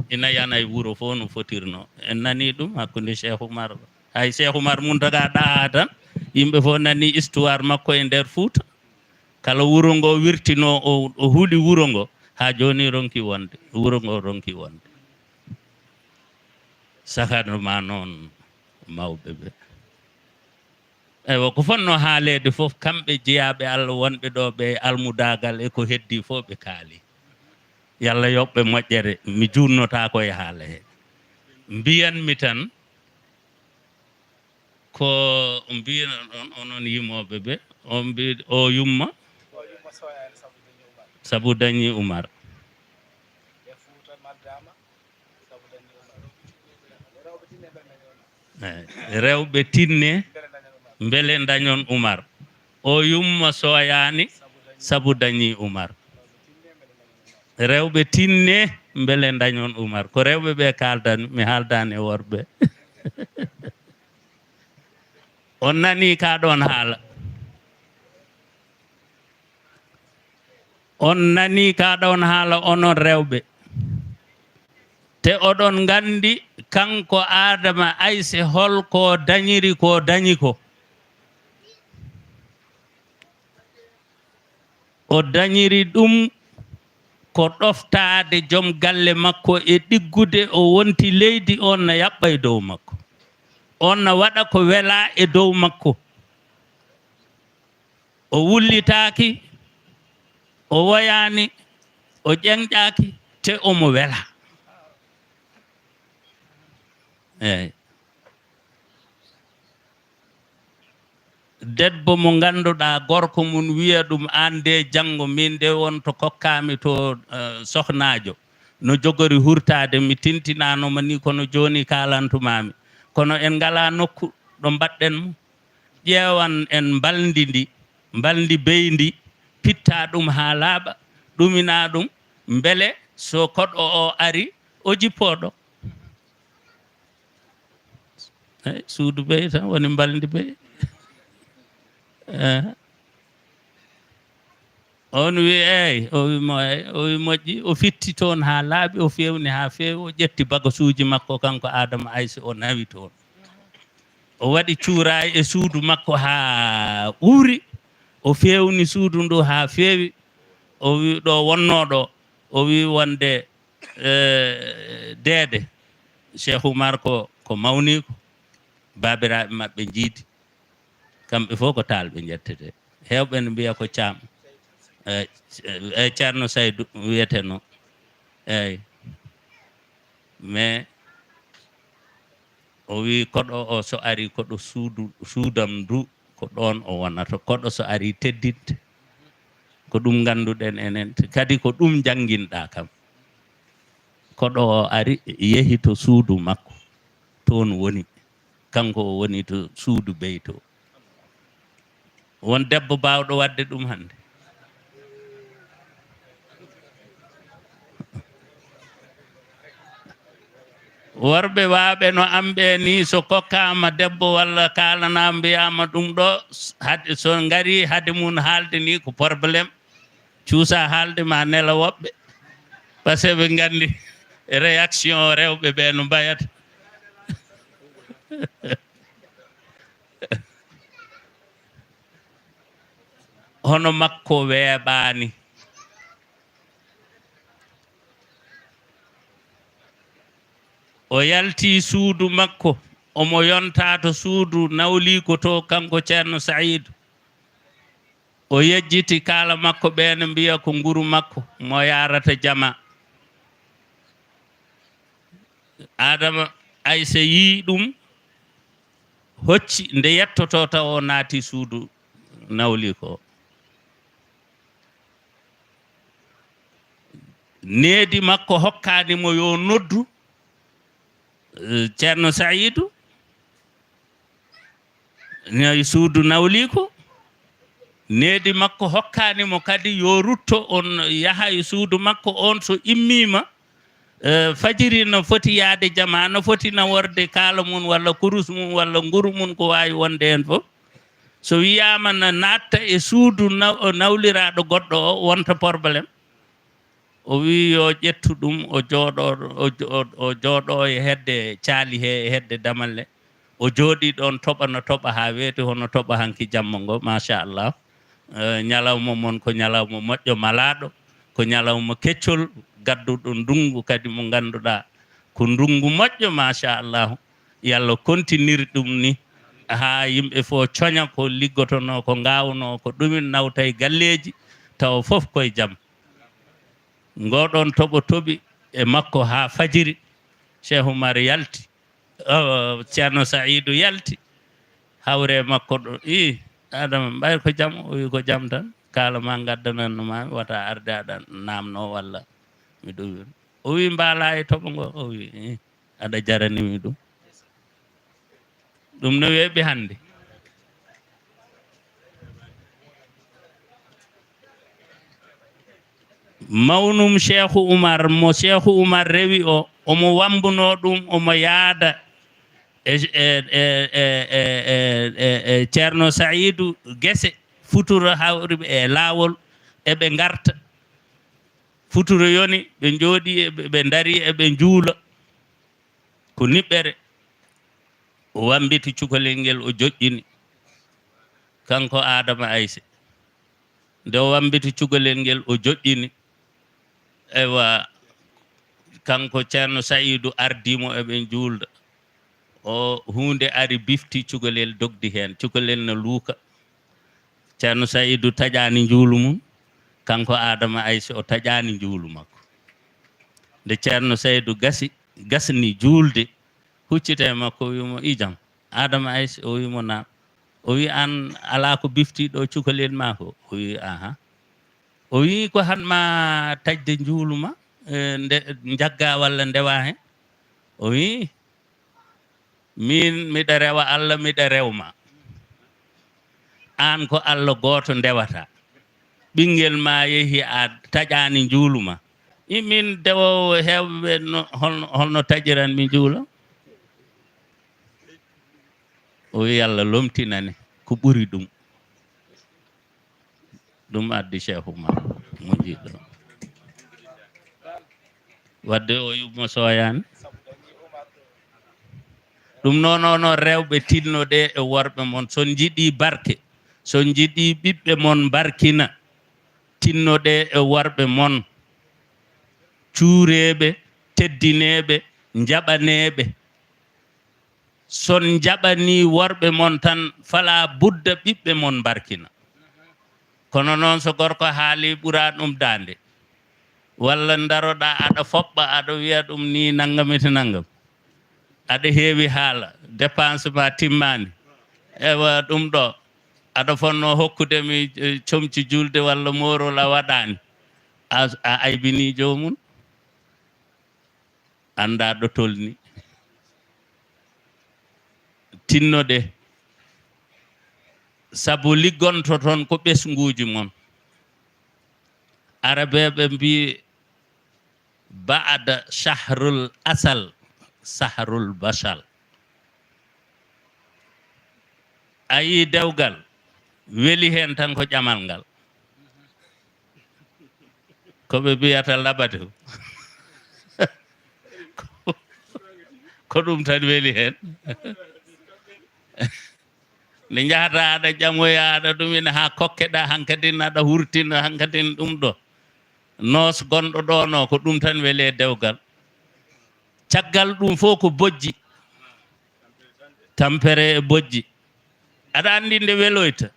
ina yana e wuuro fof no fotirno en nani ɗum hakkude Cheikh Oumar hay Cheikh Oumar Mountaga ɗaha tan yimɓe fof nani histoire makko e nder Fouta kala wuuro ngo wirtino o huuɗi wuuro ngo ha joni ronki wonde wuuro ngo ronki wonde sakanoma noon mawɓe ɓe eywa ko fonno haalede fof kamɓe jeyaɓe Allah wonɓe ɗo ɓe almudagal e ko heddi fof ɓe kaali yalla yoɓɓe moƴƴere mi junnota koye haala he mbiyanmi tan ko mbiyana ɗon onon yimoɓe ɓe on mbi o yumma sabu dañi Oumar rewɓe tinne beele dañon Oumar o yumma soyani sabu dañi Oumar rewɓe tinne beele dañon Oumar ko rewɓe ɓe kaldan mi haaldani e worɓe on nani ka ɗon haala on nani ka ɗon haala onon rewɓe te oɗon gandi kanko Adama Ayse holko dañiri ko dañi ko o dañiri ɗum ko ɗoftade joom galle makko e ɗiggude o wonti leydi on na yaɓɓa e dow makko on na waɗa ko wela e dow makko o wullitaki o woyani o ƴenƴaki te omo wela eyyi debbo mo ganduɗa gorko mum wiya ɗum an de janggo min de won to kokkami to sohnajo no jogori hurtade mi tintinanoma ni kono joni kalantumami kono en ngala nokku ɗo mbaɗɗen mo ƴeewan en mbaldi beydi pitta ɗum ha laaɓa ɗumina ɗum beele so koɗo o ari o jippoɗo eyyi suudu bey tan woni mbaldi bey on wi eyyi o wimo eyyi o wi moƴƴi o fitti toon ha laaɓi o fewni ha feewi o ƴetti bagasuji makko kanko Adama Ayse o nawi toon o waɗi cuurayi e suudu makko ha ɓuuri o fewni suudu ndu ha feewi o wi ɗo wonnoɗo o wi wonde deede Cheikh Oumar ko mawni ko babiraɓe maɓɓe jiidi kamɓe fof ko talɓe jettete hewɓe ne mbiya ko Thiam Ceerno Saydou wiyeteno eyyi mais o wi koɗo o so ari koɗo suudam ndu ko ɗon o wonata koɗo so ari teddinte ko ɗum ganduɗen enen kadi ko ɗum janguinɗa kam koɗo o ari yeehi to suudu makko toon woni kanko o woni to suudu beyto won debbo bawɗo wadde ɗum hande worɓe waaɓe no amɓe ni so kokkama debbo walla kalana mbiyama ɗum ɗo hade so ngari hade mum haalde ni ko probléme cuusa haalde ma nela woɓɓe par ce que ɓe gandi réaction rewɓe ɓe no mbayata hono makko weeɓani o yalti suudu makko omo yonta to suudu nawliko to kanko Ceerno Saïdou o yejjiti kala makko ɓeene mbiya ko nguru makko mo yarata jama Adama Ayse yi ɗum hocci nde yettoto taw o naati suudu nawliko needi makko hokkanimo yo noddu Ceerno Saïdou ne suudu nawliko needi makko hokkanimo kadi yo rutto on yaha e suudu makko on so immima fajiri no foti yaade jama no foti naworde kaala mum walla kurus mum walla nguru mum ko wawi wonde hen fof so wiyama na natta e suudu nawliraɗo goɗɗo o wonta probléme o wi yo ƴettu ɗum o jooɗo e hedde caali he e hedde damalle o jooɗi ɗon toɓa no toɓa ha weeti hono toɓa hanki jamma ngo machallah ñalawma moon ko ñalawma moƴƴo malaɗo ko ñalawma keccol gadduɗo ndungu kadi mo ganduɗa ko ndungu moƴƴo machallah yo Allah continue ɗum ni ha yimɓe fof coña ko liggotono ko gawno ko ɗumin nawta e galleji tawa fof koye jaam ngoɗon toɓo toɓi e makko ha fajiri Cheikh Oumar yalti ceerno Saïdou yalti hawre makko ɗo Adama mbay ko jam o wi ko jam tan kala ma gaddanannomami wata arde aɗa namno walla miɗo wi o wi mbala e toɓo ngo o wi aɗa jaranimi ɗum no weeɓi hannde mawnum Cheikh Oumar mo Cheikh Oumar rewi o omo wambuno ɗum omo yaada e ceerno Saïdou gese futuro hawriɓe e laawol eɓe garta futuro yoni ɓe jooɗi ɓe dari eɓe juula ko niɓɓere o wambiti cukalel ngel o joƴƴini kanko Adama Aissé nde o wambiti cukalel ngel o joƴƴini ewa kanko ceerno Saïdou ardimo eɓe juulda o hunde ari bifti cukalel dogdi hen cukalel no luuka ceerno Saïdou taƴani juulu mum kanko Adama Aissé o taƴani juulu makko nde ceerno Saïdou gasni juulde huccite makko o wimo ijam Adama Aissé o wimo naam o wi an ala ko biftiɗo cukalel ma ko o wi aha o wi ko hanma taƴde juuluma nde jagga walla ndewa hen o wi min miɗa rewa Allah miɗa rewma an ko Allah goto ndewata ɓinguel ma yeehi a taƴani juuluma min dewowo hewɓe holno taƴiran mi juula o wi Allah lomtinani ko ɓuri ɗum addi Cheikh Oumar mo jiiɗo wadde o yuɓmo soyani ɗum noon ono rewɓe tinnoɗe e worɓe mon son jiiɗi barke son jiiɗi ɓiɓɓe mon barkina tinnoɗe e worɓe mon cuureɓe teddineɓe jaɓaneɓe son jaɓani worɓe mon tan fala budda ɓiɓɓe mon barkina kono noon so gorko haali ɓura ɗum dande walla daroɗa aɗa foɓɓa aɗa wiya ɗum ni naggam ete naggam aɗa heewi haala dépense ma timmani ewa ɗum ɗo aɗa fonno hokkudemi comci julde walla morol a waɗani a aybini jomum anda ɗo tolni tinnoɗe sabu liggonto toon ko ɓesguji mon arabeɓe mbi ba'da shahrul asal sahrul bashal a yi dewgal weli hen tan ko ƴamal ngal koɓe mbiyata labatu ko ɗum tan weli hen nde jahata aɗa ƴamoya aɗa ɗumina ha kokkeɗa hankkadin aɗa hurtina hankkadin ɗum ɗo noos gonɗo ɗono ko ɗum tan weele dewgal caggal ɗum fof ko bojji tampere e bojji aɗa andi nde weloyta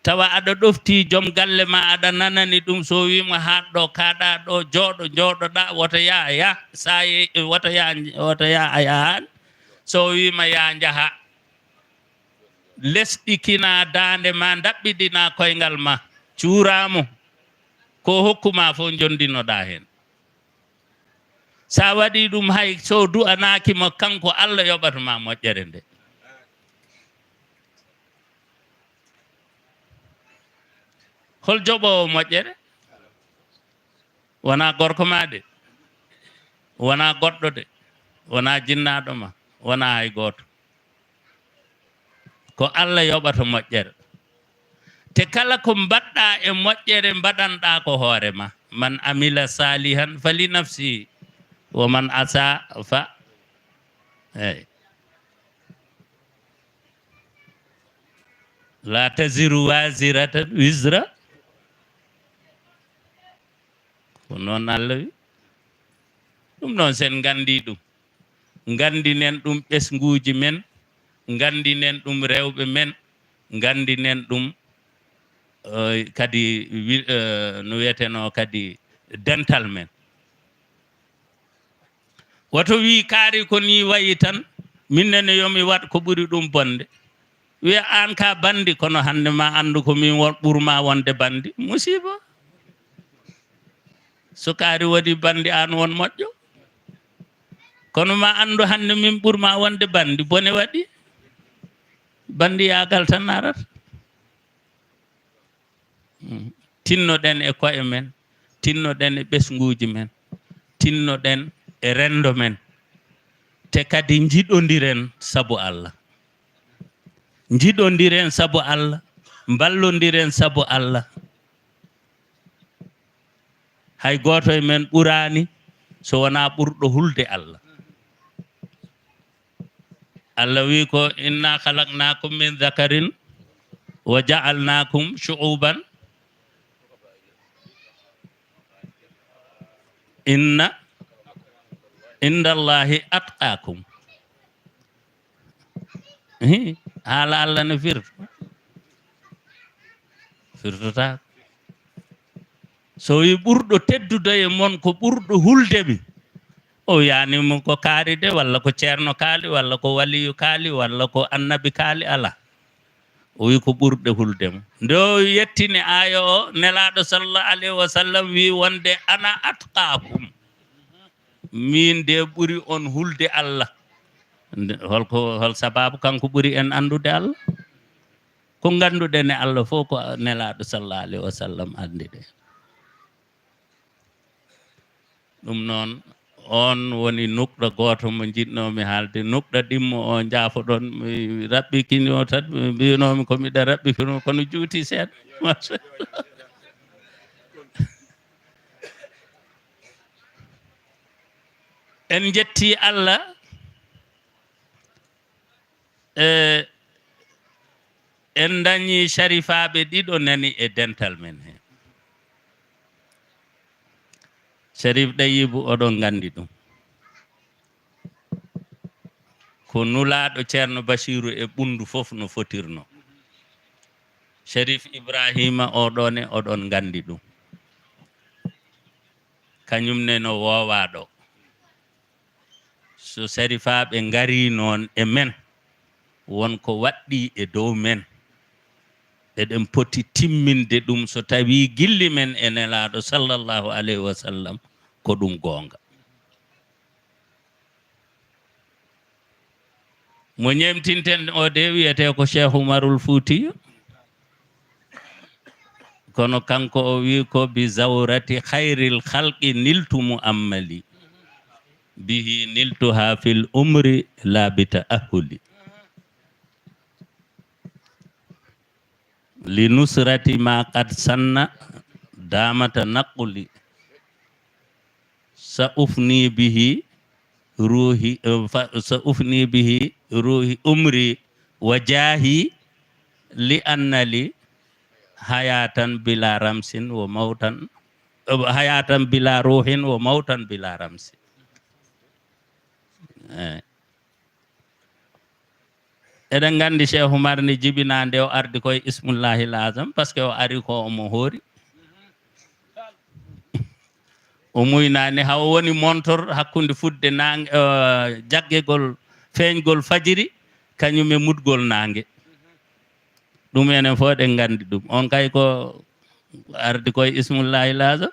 tawa aɗa ɗofti joom galle ma aɗa nanani ɗum so wima haɗɗo kaɗa ɗo jooɗoɗa woto ya sa woto ya a yahani so wima ya jaaha lesɗikina dande ma daɓɓiɗina koyngal ma cuuramo ko hokkuma fof jondinoɗa hen sa waɗi ɗum hay so du'anakimo kanko Allah yoɓatama moƴƴere nde hol joɓowo moƴƴere wona gorko ma de wona goɗɗo de wona jinnaɗo ma wona hay goto ko Allah yoɓata moƴƴere te kala ko mbaɗɗa e moƴƴere mbaɗanɗa ko hoore ma man amila salihan fali nafsi wa man asa fa eyyi la taziru waziratan wisra ko noon Allah wi ɗum noon sen gandi ɗum gandinen ɗum ɓesguji men gandinen ɗum rewɓe men gandinen ɗum kadi no wiyeteno kadi dental men woto wi kaari ko ni wayi tan minnene yomi wat ko ɓuri ɗum bonde wiya an ka bandi kono hande ma andu ko min ɓurma wonde bandi musiba so kaari waɗi bandi an won moƴƴo kono ma andu hande min ɓurma wonde bandi bone waɗi bandi yagal tan narata tinnoɗen e koye men tinnoɗen e ɓesguji men tinnoɗen e rendo men te kadi jiɗodiren sabu Allah jiɗodiren sabu Allah ballodiren sabu Allah hay goto e men ɓurani so wona ɓurɗo hulde Allah Allah wi ko inna khalaqnakum min dhakarin wa ja'alnakum shu'uban inna indallahi atqakum haala Allah no firtota so wi ɓurɗo teddude e mon ko ɓurɗo huldemi o yanimo ko kaari de walla ko ceerno kaali walla ko waliyu kaali walla ko annabi kaali ala o wi ko ɓurɗe huldemo nde o yettini aya o nelaɗo sallallahu alayhi wa sallam wi wonde ana atqakum min de ɓuri on hulde Allah hol sababu kanko ɓuri en andude Allah ko ganduɗen e Allah fof ko nelaɗo sallallahu alayhi wa sallam andi de ɗum noon on woni nukɗo goto mo jiɗnomi haalde nukɗo ɗimmo o jaafoɗon mi raɓɓikini o tan mi mbinomi ko miɗa raɓɓikino kono juuti seeɗa en jetti Allah en dañi sharifaɓe ɗiɗo nani e dental men he Sharif Ɗayibu oɗon gandi ɗum ko nulaɗo ceerno Bachiru e ɓundu fof no fotirno Sharif Ibrahima oɗone oɗon gandi ɗum kañumne no wowaɗo so sharifaɓe ngari noon e men wonko waɗɗi e dow men eɗen poti timminde ɗum so tawi gilli men e nelaɗo sallallahu alayhi wa sallam ko ɗum gonga mo ñemtinten o de wiyete ko Cheikh Umarul Fuutiyu kono kanko o wi ko bi zawrati khayril khalqi niltu mu'ammali bihi niltuha fil umri la bi ta'ahuli li nusrati ma qad sanna damata naquli sa ufni bihi ruhi umri wa jahi li anna li hayatan bila ramsin wa mautan hayatan bila ruhin wa mautan bila ramsin eɗen gandi Cheikh Oumar ni jibinande o ardi koye ismullahi lazam par ce que o ari ko omo hoori o muynani haw woni montor hakkude fudde nangue jaggegol feeñgol fajiri kañum e mudgol nangue ɗum enen fof ɗen gandi ɗum on kay ko ardi koye ismullahi lazam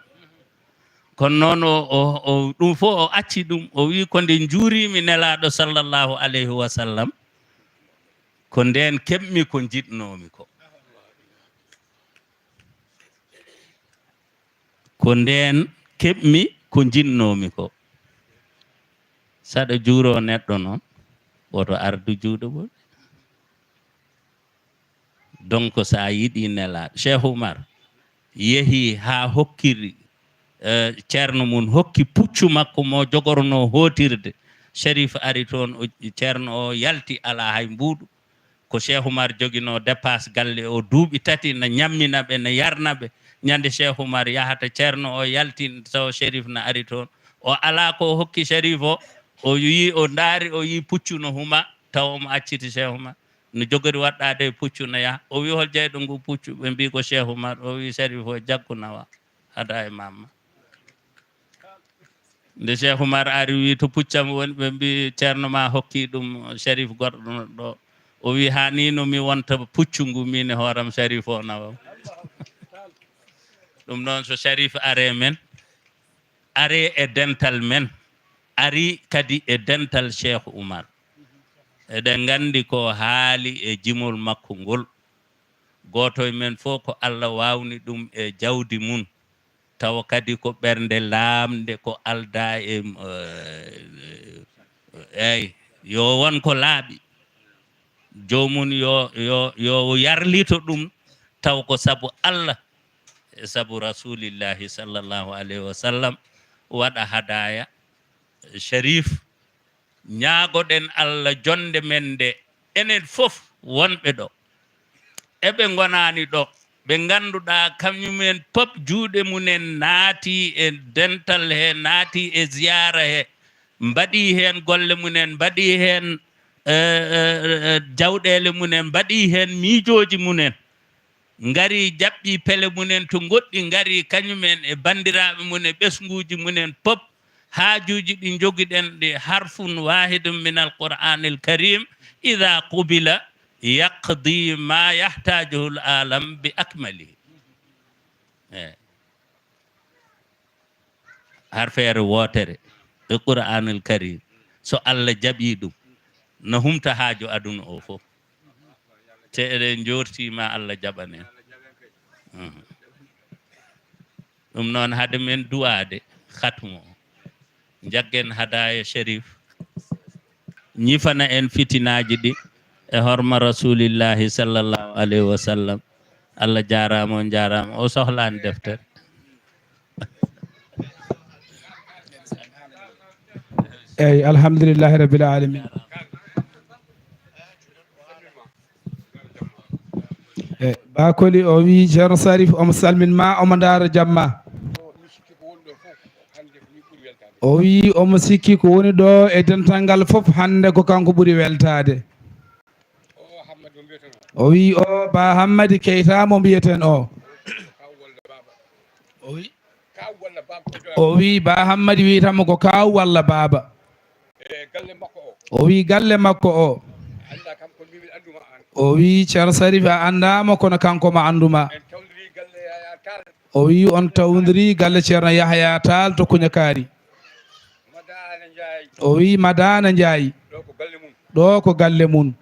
kono noon o ɗum fof o acci ɗum o wi ko nde juurimi nelaɗo sallllahu alayhi wa sallam ko nden keɓmi ko jiɗnomi ko nden keɓmi ko jinnomi ko saɗa juuro neɗɗo noon woto ardu juuɗo ɓol donc sa yiɗi nelaɗo Cheikh Oumar yeehi ha hokkiri ceerno mum hokki puccu makko mo jogorno hotirde Sharif ari toon ceerno o yalti ala hay mbuuɗu ko Cheikh Oumar jogino dépasse galle o duuɓi tati no ñamminaɓe no yarnaɓe ñande Cheikh Oumar yahata ceerno o yalti taw Sharif no ari toon o ala ko hokki Sharif o yi o ndaari o yi puccu no huma taw omo acciti Cheikh Oumar no jogori waɗɗade puccu no yaha o wi hol jeyɗo ngu puccu ɓe mbi ko Cheikh Oumar o wi Sharif o jaggu nawa hada e mamma nde Cheikh Oumar ari wi to puccam woni ɓe mbi ceerno ma hokki ɗum sharif goɗɗo ɗo o wi ha ni no mi wonta puccu ngu min e hooram sharif o nawam ɗum noon so sharif are men are e dental men ari kadi e dental Cheikh Oumar eɗen gandi ko haali e jimol makko ngol goto e men fof ko Allah wawni ɗum e jawdi mum taw kadi ko ɓernde laamde ko alda e eyyi yo won ko laaɓi jomum yo yarlito ɗum taw ko sabu Allah e sabu rasulillahi sallllahu alayhi wa sallam waɗa hadaya sharif ñaagoɗen Allah jonde men nde enen fof wonɓe ɗo eɓe gonani ɗo ɓe ngannduɗaa kañumen pop juuɗe munen naati e dental he naati e ziyara he mbaɗi heen golle munen mbaɗi heen jawɗele munen mbaɗi heen miijooji munen ngari jaɓɓi pele munen to goɗɗi ngari kañumen e banndiraaɓe munen ɓesnguuji munen pop haajuuji ɗi jogiɗen ɗi harfun wahidum min alqur'anil karim ida qubila yaqdi ma yahtajuhu l alam bi akmalihi harfeere wootere e qur'anil karim so Allah jaɓi ɗum no humta haaju aduna o fof te eɗen jortima Allah jaɓanen ɗum noon hade men duwade khatmo jaggen hadaya sharif ñifana en fitinaji ɗi e horma rasulillahi sallllahu alayhi wa sallam Allah jarama on jarama o sohlani deftere eyyi alhamdulillahi rabbil alamin bakoli o wi ceerno Sarif omo salminma omo daara jamma o wi omo sikki ko woni ɗo e dental ngal fof hande ko kanko ɓuuri weltade o wi o ba Hammadi Keita mo mbiyeten o wi ba Hammadi wiyatamo ko kaw walla baba o wi galle makko o wi ceerno Sarif a andama kono kanko ma anduma o wi on tawdiri galle ceerno Yahya Tall to Kuñakari o wi Madana Ndiaye ɗo ko galle mum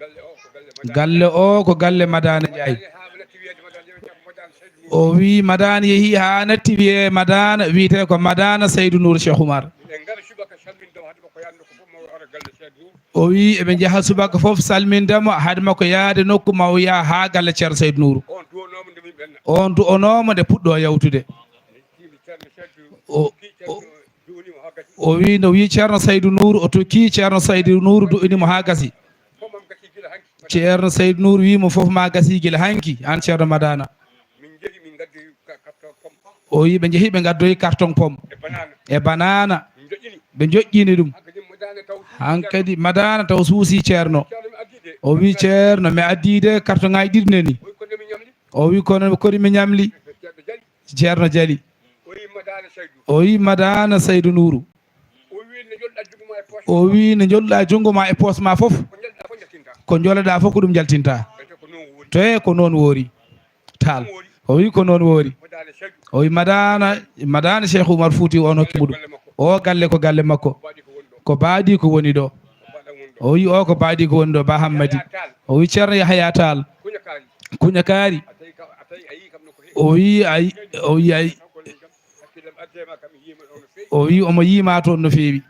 galle o ko galle Madana Ndiaye o wi Madana yeehi ha natti wiye Madana wiyete ko Madana Seydou Nour Cheikh Oumar o wi eɓe jaaha subaka foof salmindemo haade makko yaade nokku maw ya ha galle ceerno Seydou Nour on du'onomo nde puɗɗo yawtude o wi no wi ceerno Seydou Nour o tokki ceerno Seydou Nour du'inimo ha gasi ceerno Seydou Nour wimo foof ma gasi guila hanki an ceerno Madana o wi ɓe jeehi ɓe gaddoyi carton pomme e banana ɓe joƴƴini ɗum hankadi Madana taw suusi ceerno o wi ceerno mi addide carton ngaji ɗiɗi neni o wi kono kodi mi ñamli ceerno Jali o wi Madana Seydou Nour o wi no jolɗa junngo ma e poos ma fof ko joloɗa fof ko ɗum jaltinta to ko noon woori Tall o wi ko noon woori o wi Madana Cheikh Oumar Fouti on hokkimo ɗum o galle ko galle makko ko baadi ko woni ɗo o wi o ko baadi ko woni ɗo ba Hammadi o wi ceerno Yahya Tall Kuñakari o wi o wi omo yiima toon no feewi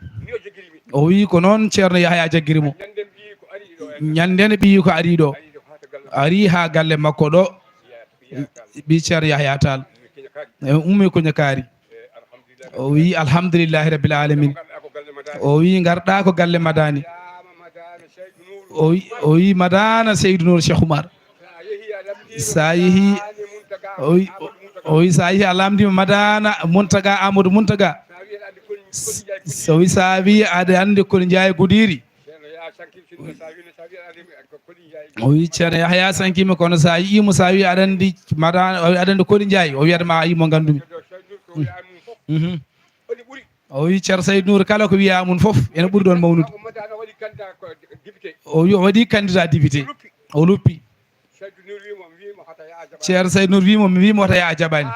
o wi ko noon ceerno Yahya jaggirimo ñandene ɓiyi ko ari ɗo ari ha galle makko ɗo ɓi ceerno Yahya Tall ummi Kuñakari o wi alhamdulillahi rabbil alamin o wi garɗa ko galle Madani o wi Madana Seydou Nour Cheikh Oumar sa yeehi o wi sa yeehi a lamdima Madana Muntaga Amadou Muntaga so wi sa wi aɗa andi Koli Ndiaye Goudiri o wi ceerno Yahya sankima kono sa yiimo sa wi aɗa andi Madana aɗa andi Koli Ndiaye o wiyatma a yimo gandumi o wi ceerno Saydou Nour kala ko wiya mum fof ene ɓuuri ɗon mawnude o wi o waɗi candidat député o luppi ceerno Saydou Nour wimo mi wimo wata ya jaɓani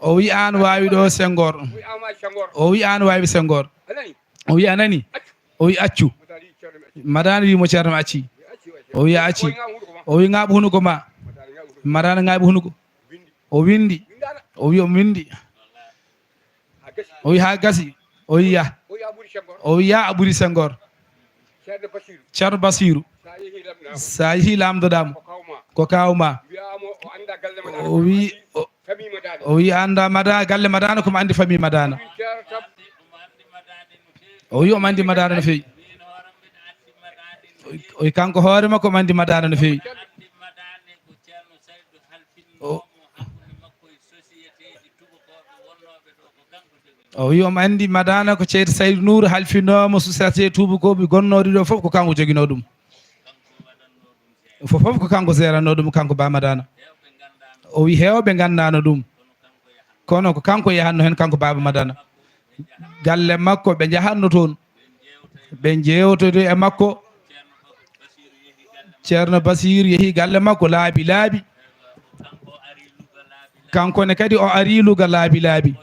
o wi an wawi ɗo Senghor o wi an wawi Senghor o wi anani o wi accu madane wimo ceerno mi acci o wi a acci o wi ŋaaɓo hunuko ma madane ŋaaɓi hunuko o windi o wi omo windi o wi ha gasi o wi ya o wi ya a ɓuuri Senghor ceerno Basirou sa yeehi lamdoɗamo ko kawma o wi anda madana galle madana komo andi famille madana o wi omo andi madana no fewi o wi kanko hoore makko omo andi madana no fewi o wi omo andi madana ko ceerno Saydou Nour halfinoma société tubakoɓe gonnoɗe ɗo foof ko kanko joguino ɗum fof ko kanko gérano ɗum kanko ba madana o wi hewɓe gandano ɗum kono ko kanko yahanno hen kanko baba madana galle makko ɓe jahanno toon ɓe jewtodo e makko ceerno Basirou yeehi galle makko laabi laabi kankone kadi o ari Louga laabi laabi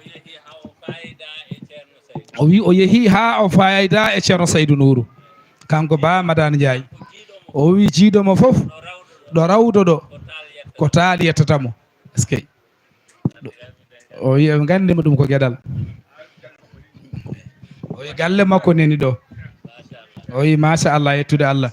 o wi o yeehi ha o fayida e ceerno Saydou Nour kanko ba madana Ndiaye o wi jiiɗomo fof ɗo rawdo ɗo ko taali yettatamo est ce que o wi ɓe gandima ɗum ko gueɗal o wi galle makko neni ɗo o wi machallah yettude Allah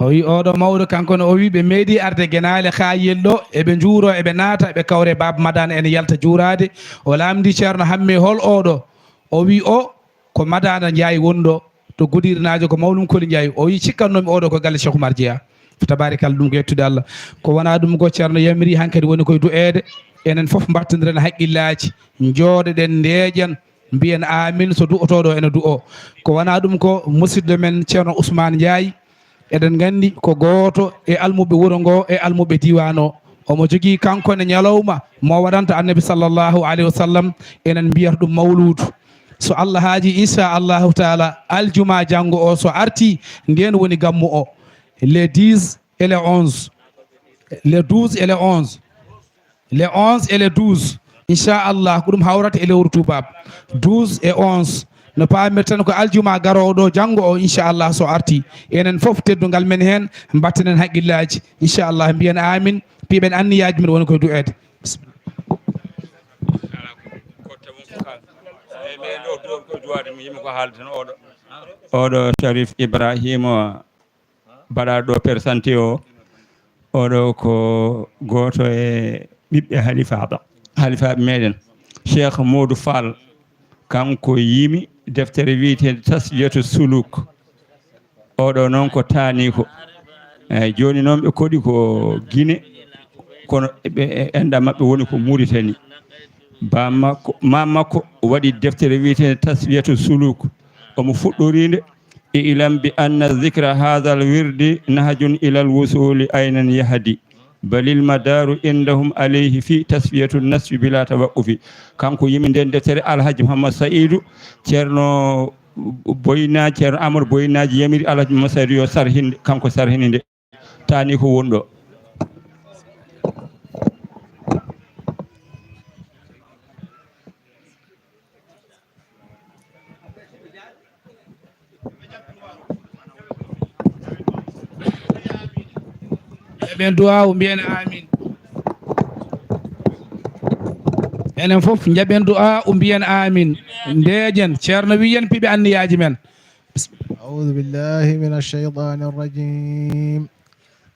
o wi oɗo mawɗo kankone o wi ɓe meeɗi arde guenale ha yelɗo eɓe juuro eɓe naata eɓe kawre baba madane ene yalta juurade o lamdi ceerno hamme hol oɗo o wi o ko madana Ndiaye wonɗo to Goudiri ko mawɗum Koli Ndiaye o wi cikkannomi oɗo ko galle Cheikh Oumar Jeeya tabarikalla ɗum ko yettude Allah ko wona ɗum ko ceerno yamiri hankkadi woni koye du'ede enen foof mbattodiren haqqillaji jooɗoɗen ndeeƴen mbiyen amin so du'otoɗo ene du'o ko wona ɗum ko musidɗo men ceerno Ousmane Ndiaye eɗen gandi ko goto e almuɓe wuuro ngo e almuɓe diwan o omo jogui kankone ñalawma mo waɗanta annabi sallllahu alayhi wa sallam enen mbiyata ɗum mawludu so Allah haaji inchallahu taala aljuma janggo o so arti nden woni gammu o les 10 et les 11 les 12 et les 11 les 11 et les 12 inchallah ko ɗum hawrata e lewru tubab 12 et 11 no pamir tan ko aljuma garoɗo janggo o inchallah so arti enen foof teddugal men hen mbattenen haqqillaji inchallah mbiyen amin piɓen anniyaji men woni koye du'ede oɗo Sharif Ibrahima baɗaɗo présenté o oɗo ko goto e ɓiɓɓe halifaɓe meɗen Cheikh Modou Fall kanko yimi deftere wiyetede taswiyatu suluk oɗo noon ko taani ko eyyi joni noon ɓe koɗi ko Guinée kono ɓe enda mabɓe woni ko Mauritanie makko waɗi deftere wiyetede taswiyatu suluk omo fuɗɗorinde e ilam bi anna zicra hadha al wirdi nahjun ila al wusuli aynan yahdi balil madaru indahum alayhi fi tasfiyatu nasfi bila tawaqqufi kanko yimi nden deftere alhaji Mouhammad Saïdou ceerno Boyna ceerno Amadou Boynaji yamiri alhaji Mouhammad Saïdou yo sarhinde kanko sarhininde tani ko wonɗo ɓen duwa mbiyen amin enen foof jaɓen du'a mbiyen amin ndeeƴen ceerno wiyen piɓe anniyaji men أعوذ بالله من الشيطان الرجيم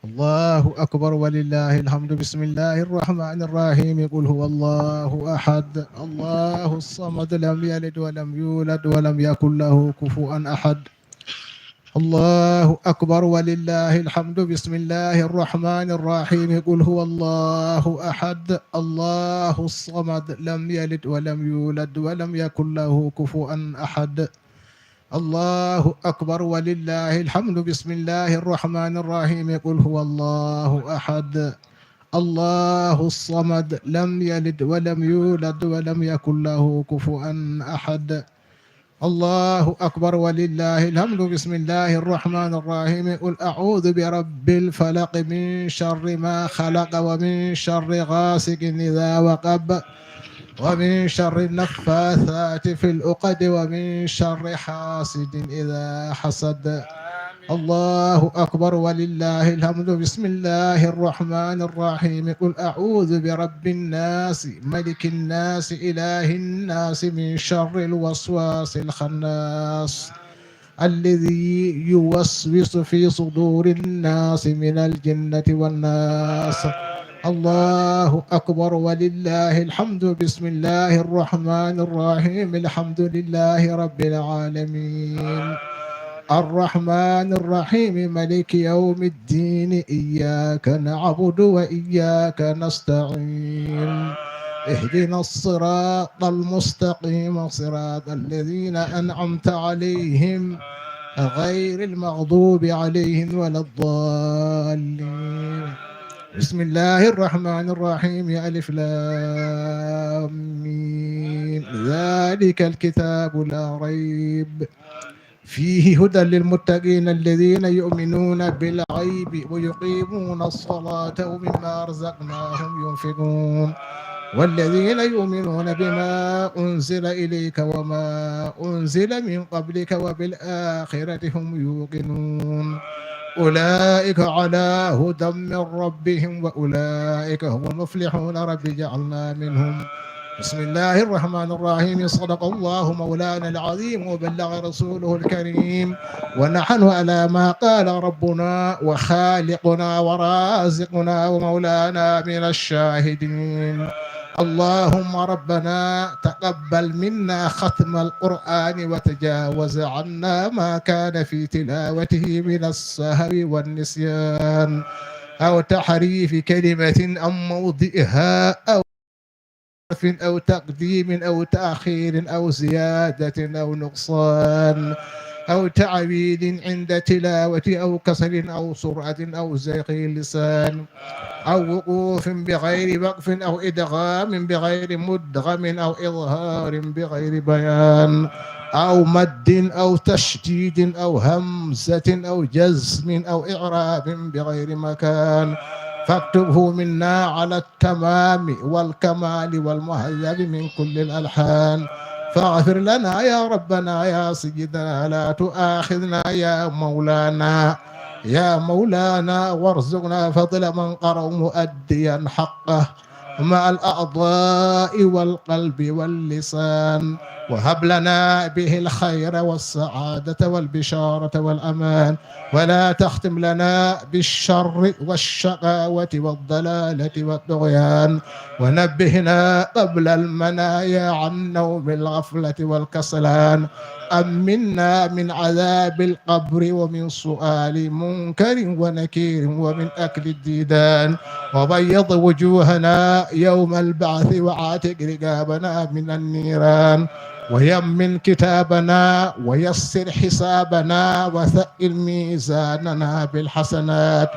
الله أكبر ولله الحمد بسم الله الرحمن الرحيم قل هو الله أحد الله الصمد لم يلد ولم يولد ولم يكن له كفوا أحد الله أكبر ولله الحمد. بسم الله الرحمن الرحيم. قل هو الله أحد الله الصمد لم يلد ولم يولد ولم يكن له كفوا أحد. الله أكبر ولله الحمد. بسم الله الرحمن الرحيم. قل هو الله أحد الله الصمد لم يلد ولم يولد ولم يكن له كفوا أحد. الله أكبر ولله الحمد. بسم الله الرحمن الرحيم. قل أعوذ برب الفلق من شر ما خلق ومن شر غاسق إذا وقب ومن شر النفاثات في العقد ومن شر حاسد إذا حسد. الله أكبر ولله الحمد. بسم الله الرحمن الرحيم. قل أعوذ برب الناس ملك الناس إله الناس من شر الوسواس الخناس الذي يوسوس في صدور الناس من الجنة والناس. الله أكبر ولله الحمد. بسم الله الرحمن الرحيم. الحمد لله رب العالمين الرحمن الرحيم ملك يوم الدين إياك نعبد وإياك نستعين اهدنا الصراط المستقيم صراط الذين أنعمت عليهم غير المغضوب عليهم ولا الضالين. بسم الله الرحمن الرحيم. ألف لام ميم ذلك الكتاب لا ريب فيه هدى للمتقين الذين يؤمنون بالغيب ويقيمون الصلاة ومما رزقناهم ينفقون والذين يؤمنون بما أنزل إليك وما أنزل من قبلك وبالآخرة هم يوقنون أولئك على هدى من ربهم وأولئك هم المفلحون. رب اجعلنا منهم. بسم الله الرحمن الرحيم. صدق الله مولانا العظيم وبلغ رسوله الكريم ونحن على ما قال ربنا وخالقنا ورازقنا ومولانا من الشاهدين. اللهم ربنا تقبل منا ختم القرآن وتجاوز عنا ما كان في تلاوته من السهو والنسيان أو تحريف كلمة عن موضعها أو تقديم أو تأخير أو زيادة أو نقصان أو تعويل عند تلاوة أو كسل أو سرعة أو زيغ اللسان أو وقوف بغير وقف أو إدغام بغير مدغم أو إظهار بغير بيان أو مد أو تشديد أو همزة أو جزم أو إعراب بغير مكان فاكتبه منا على التمام والكمال والمهذب من كل الألحان. فاغفر لنا يا ربنا يا سيدنا لا تؤاخذنا يا مولانا وارزقنا فضل من قرأ مؤديا حقه مع الأعضاء والقلب واللسان وهب لنا به الخير والسعادة والبشارة والأمان ولا تختم لنا بالشر والشقاوة والضلالة والطغيان ونبهنا قبل المنايا عن نوم الغفلة والكسلان أمنا من عذاب القبر ومن سؤال منكر ونكير ومن أكل الديدان وبيض وجوهنا يوم البعث وعاتق رقابنا من النيران ويمن كتابنا ويسر حسابنا وثقل ميزاننا بالحسنات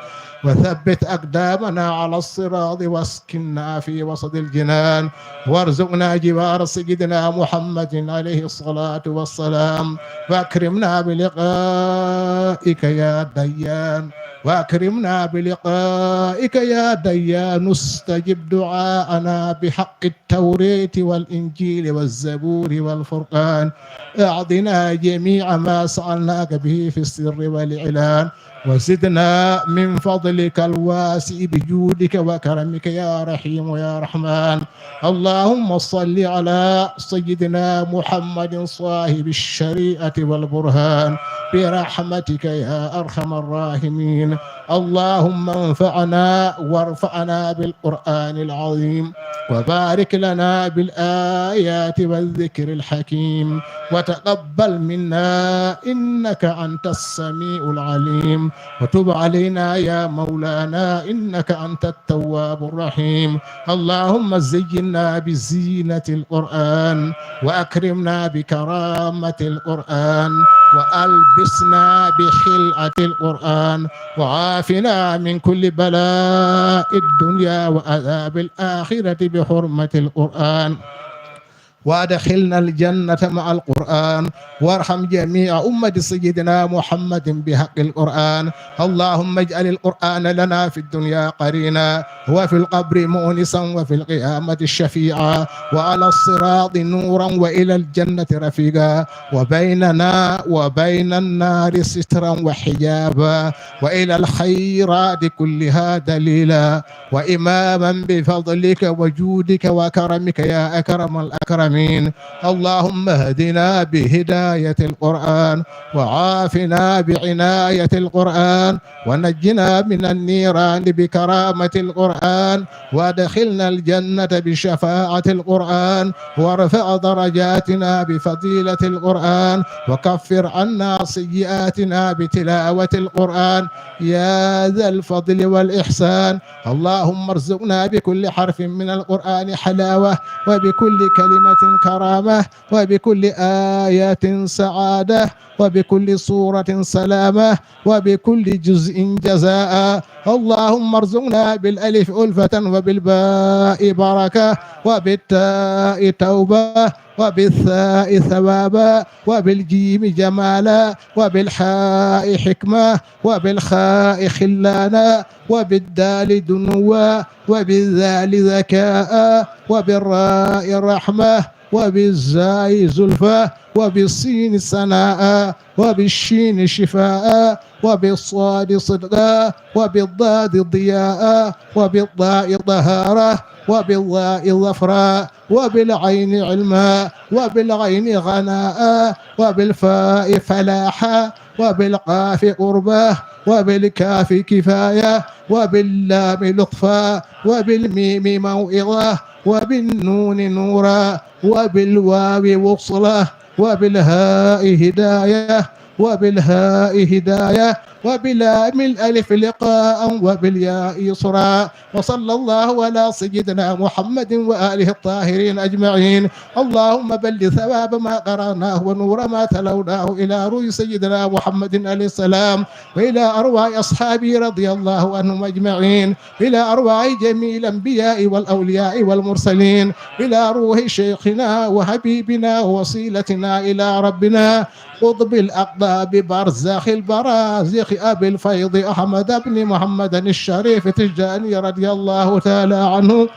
وثبت أقدامنا على الصراط واسكننا في وسط الجنان وارزقنا جوار سيدنا محمد عليه الصلاة والسلام وأكرمنا بلقائك يا ديان وأكرمنا بلقائك يا ديان استجب دعاءنا بحق التوراة والإنجيل والزبور والفرقان أعطنا جميع ما سألناك به في السر والإعلان وزدنا من فضلك الواسع بجودك وكرمك يا رحيم يا رحمن. اللهم صل على سيدنا محمد صاحب الشريعة والبرهان برحمتك يا أرحم الراحمين. اللهم انفعنا وارفعنا بالقرآن العظيم وبارك لنا بالآيات والذكر الحكيم، وتقبل منا إنك أنت السميع العليم، وتب علينا يا مولانا إنك أنت التواب الرحيم. اللهم زينا بزينة القرآن، وأكرمنا بكرامة القرآن، وألبسنا بخلعة القرآن، وعافنا من كل بلاء الدنيا وعذاب الآخرة بحرمة القرآن، وادخلنا الجنة مع القرآن، وارحم جميع أمة سيدنا محمد بحق القرآن. اللهم اجعل القرآن لنا في الدنيا قرينا، وفي القبر مؤنسا، وفي القيامة شفيعا، وعلى الصراط نورا، وإلى الجنة رفيقا، وبيننا وبين النار سترا وحجابا، وإلى الخيرات كلها دليلا، وإماما بفضلك وجودك وكرمك يا أكرم الأكرمين. اللهم اهدنا بهداية القرآن، وعافنا بعناية القرآن، ونجنا من النيران بكرامة القرآن، وادخلنا الجنة بشفاعة القرآن، وارفع درجاتنا بفضيلة القرآن، وكفر عنا سيئاتنا بتلاوة القرآن يا ذا الفضل والإحسان. اللهم ارزقنا بكل حرف من القرآن حلاوة، وبكل كلمة كرامة، وبكل آية سعادة، وبكل سورة سلامة، وبكل جزء جزاء. اللهم ارزقنا بالألف ألفة، وبالباء بركة، وبالتاء توبة، وبالثاء ثوابا، وبالجيم جمالا، وبالحاء حكمة، وبالخاء خلانا، وبالدال دنوا، وبالذال ذكاء، وبالراء رحمة، وبالزاي زلفى، وبالصين سناء، وبالشين شفاء، وبالصاد صدقا، وبالضاد ضياء، وبالضاء طهارة، وبالضاء ظفرا، وبالعين علما، وبالغين غناء، وبالفاء فلاحا، وبالقاف قربة، وبالكاف كفاية، وباللام لطفا، وبالميم موعظة، وبالنون نورا، وبالواو وصلة، وبالهاء هداية، وبالهاء هداية، وبلام الألف لقاء، وبالياء يسرا. وصلى الله على سيدنا محمد وآله الطاهرين أجمعين. اللهم بلغ ثواب ما قرأناه ونور ما تلوناه إلى روح سيدنا محمد عليه السلام، وإلى أرواح أصحابه رضي الله عنهم أجمعين، إلى أرواح جميع الأنبياء والأولياء والمرسلين، إلى روح شيخنا وحبيبنا ووسيلتنا إلى ربنا قطب الأقطاب برزخ البرازخ أبي الفيض أحمد بن محمد الشريف التجاني رضي الله تعالى عنه،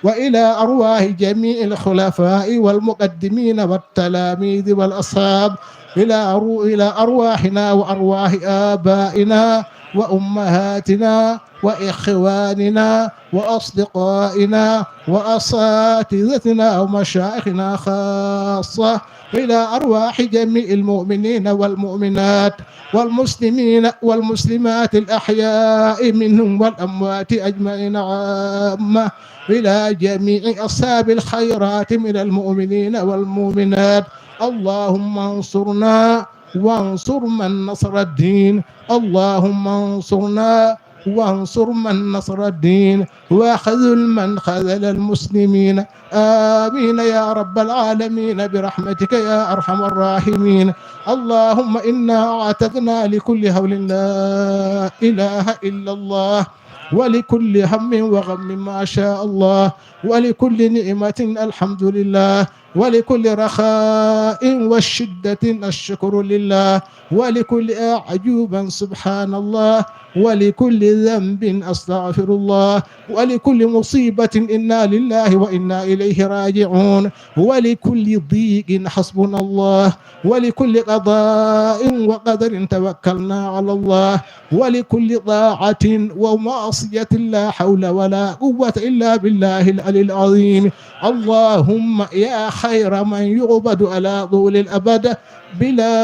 وإلى أرواح جميع الخلفاء والمقدمين والتلاميذ والأصحاب، إلى أرواحنا وأرواح آبائنا وأمهاتنا وإخواننا وأصدقائنا وأساتذتنا ومشايخنا خاصة، إلى أرواح جميع المؤمنين والمؤمنات والمسلمين والمسلمات الأحياء منهم والأموات أجمعين عامة، إلى جميع أصحاب الخيرات من المؤمنين والمؤمنات. اللهم انصرنا وانصر من نصر الدين، اللهم انصرنا وانصر من نصر الدين، واخذل من خذل المسلمين. آمين يا رب العالمين برحمتك يا أرحم الراحمين. اللهم إنا أعتقنا لكل هول لا إله إلا الله، ولكل هم وغم ما شاء الله، ولكل نعمة الحمد لله، ولكل رخاء والشدة الشكر لله، ولكل أعجوبا سبحان الله، ولكل ذنب أستغفر الله، ولكل مصيبة إنا لله وإنا إليه راجعون، ولكل ضيق حسبنا الله، ولكل قضاء وقدر توكلنا على الله، ولكل طاعة ومعصية لا حول ولا قوة إلا بالله العلي العظيم. اللهم يا خير من يعبد على طول الأبد بلا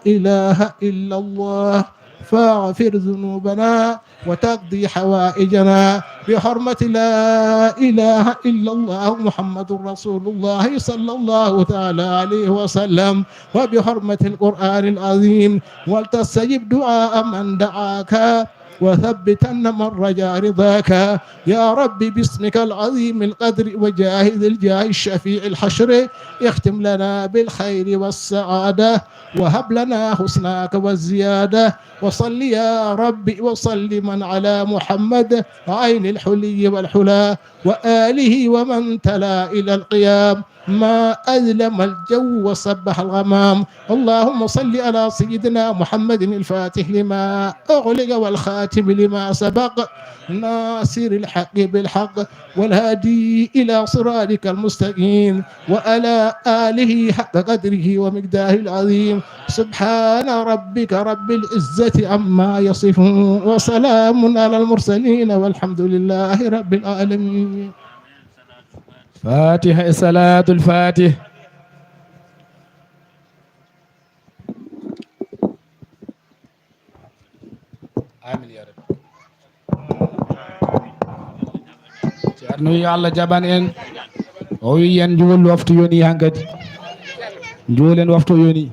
إله إلا الله، فاغفر ذنوبنا وتقضي حوائجنا بحرمة لا إله إلا الله محمد رسول الله صلى الله تعالى عليه وسلم، وبحرمة القرآن العظيم، ولتستجب دعاء من دعاك وثبتن من رجا رضاك يا رب باسمك العظيم القدر وجاهد الجاه الشفيع الحشر. اختم لنا بالخير والسعادة وهب لنا حسناك والزيادة. وصل يا رب وسلم على محمد عين الحلي والحلا وآله ومن تلا إلى القيام ما أذلم الجو وصبح الغمام. اللهم صل على سيدنا محمد الفاتح لما أغلق والخاتم لما سبق ناصر الحق بالحق والهادي إلى صراطك المستقيم وعلى آله حق قدره ومقداره العظيم. سبحان ربك رب العزة عما يصفون وسلام على المرسلين والحمد لله رب العالمين. فاتحة صلاة الفاتح. آمين يا رب. ceerno wi Allah jaɓan en o wi yen juul waftu yoni hankadi juulen waftu yoni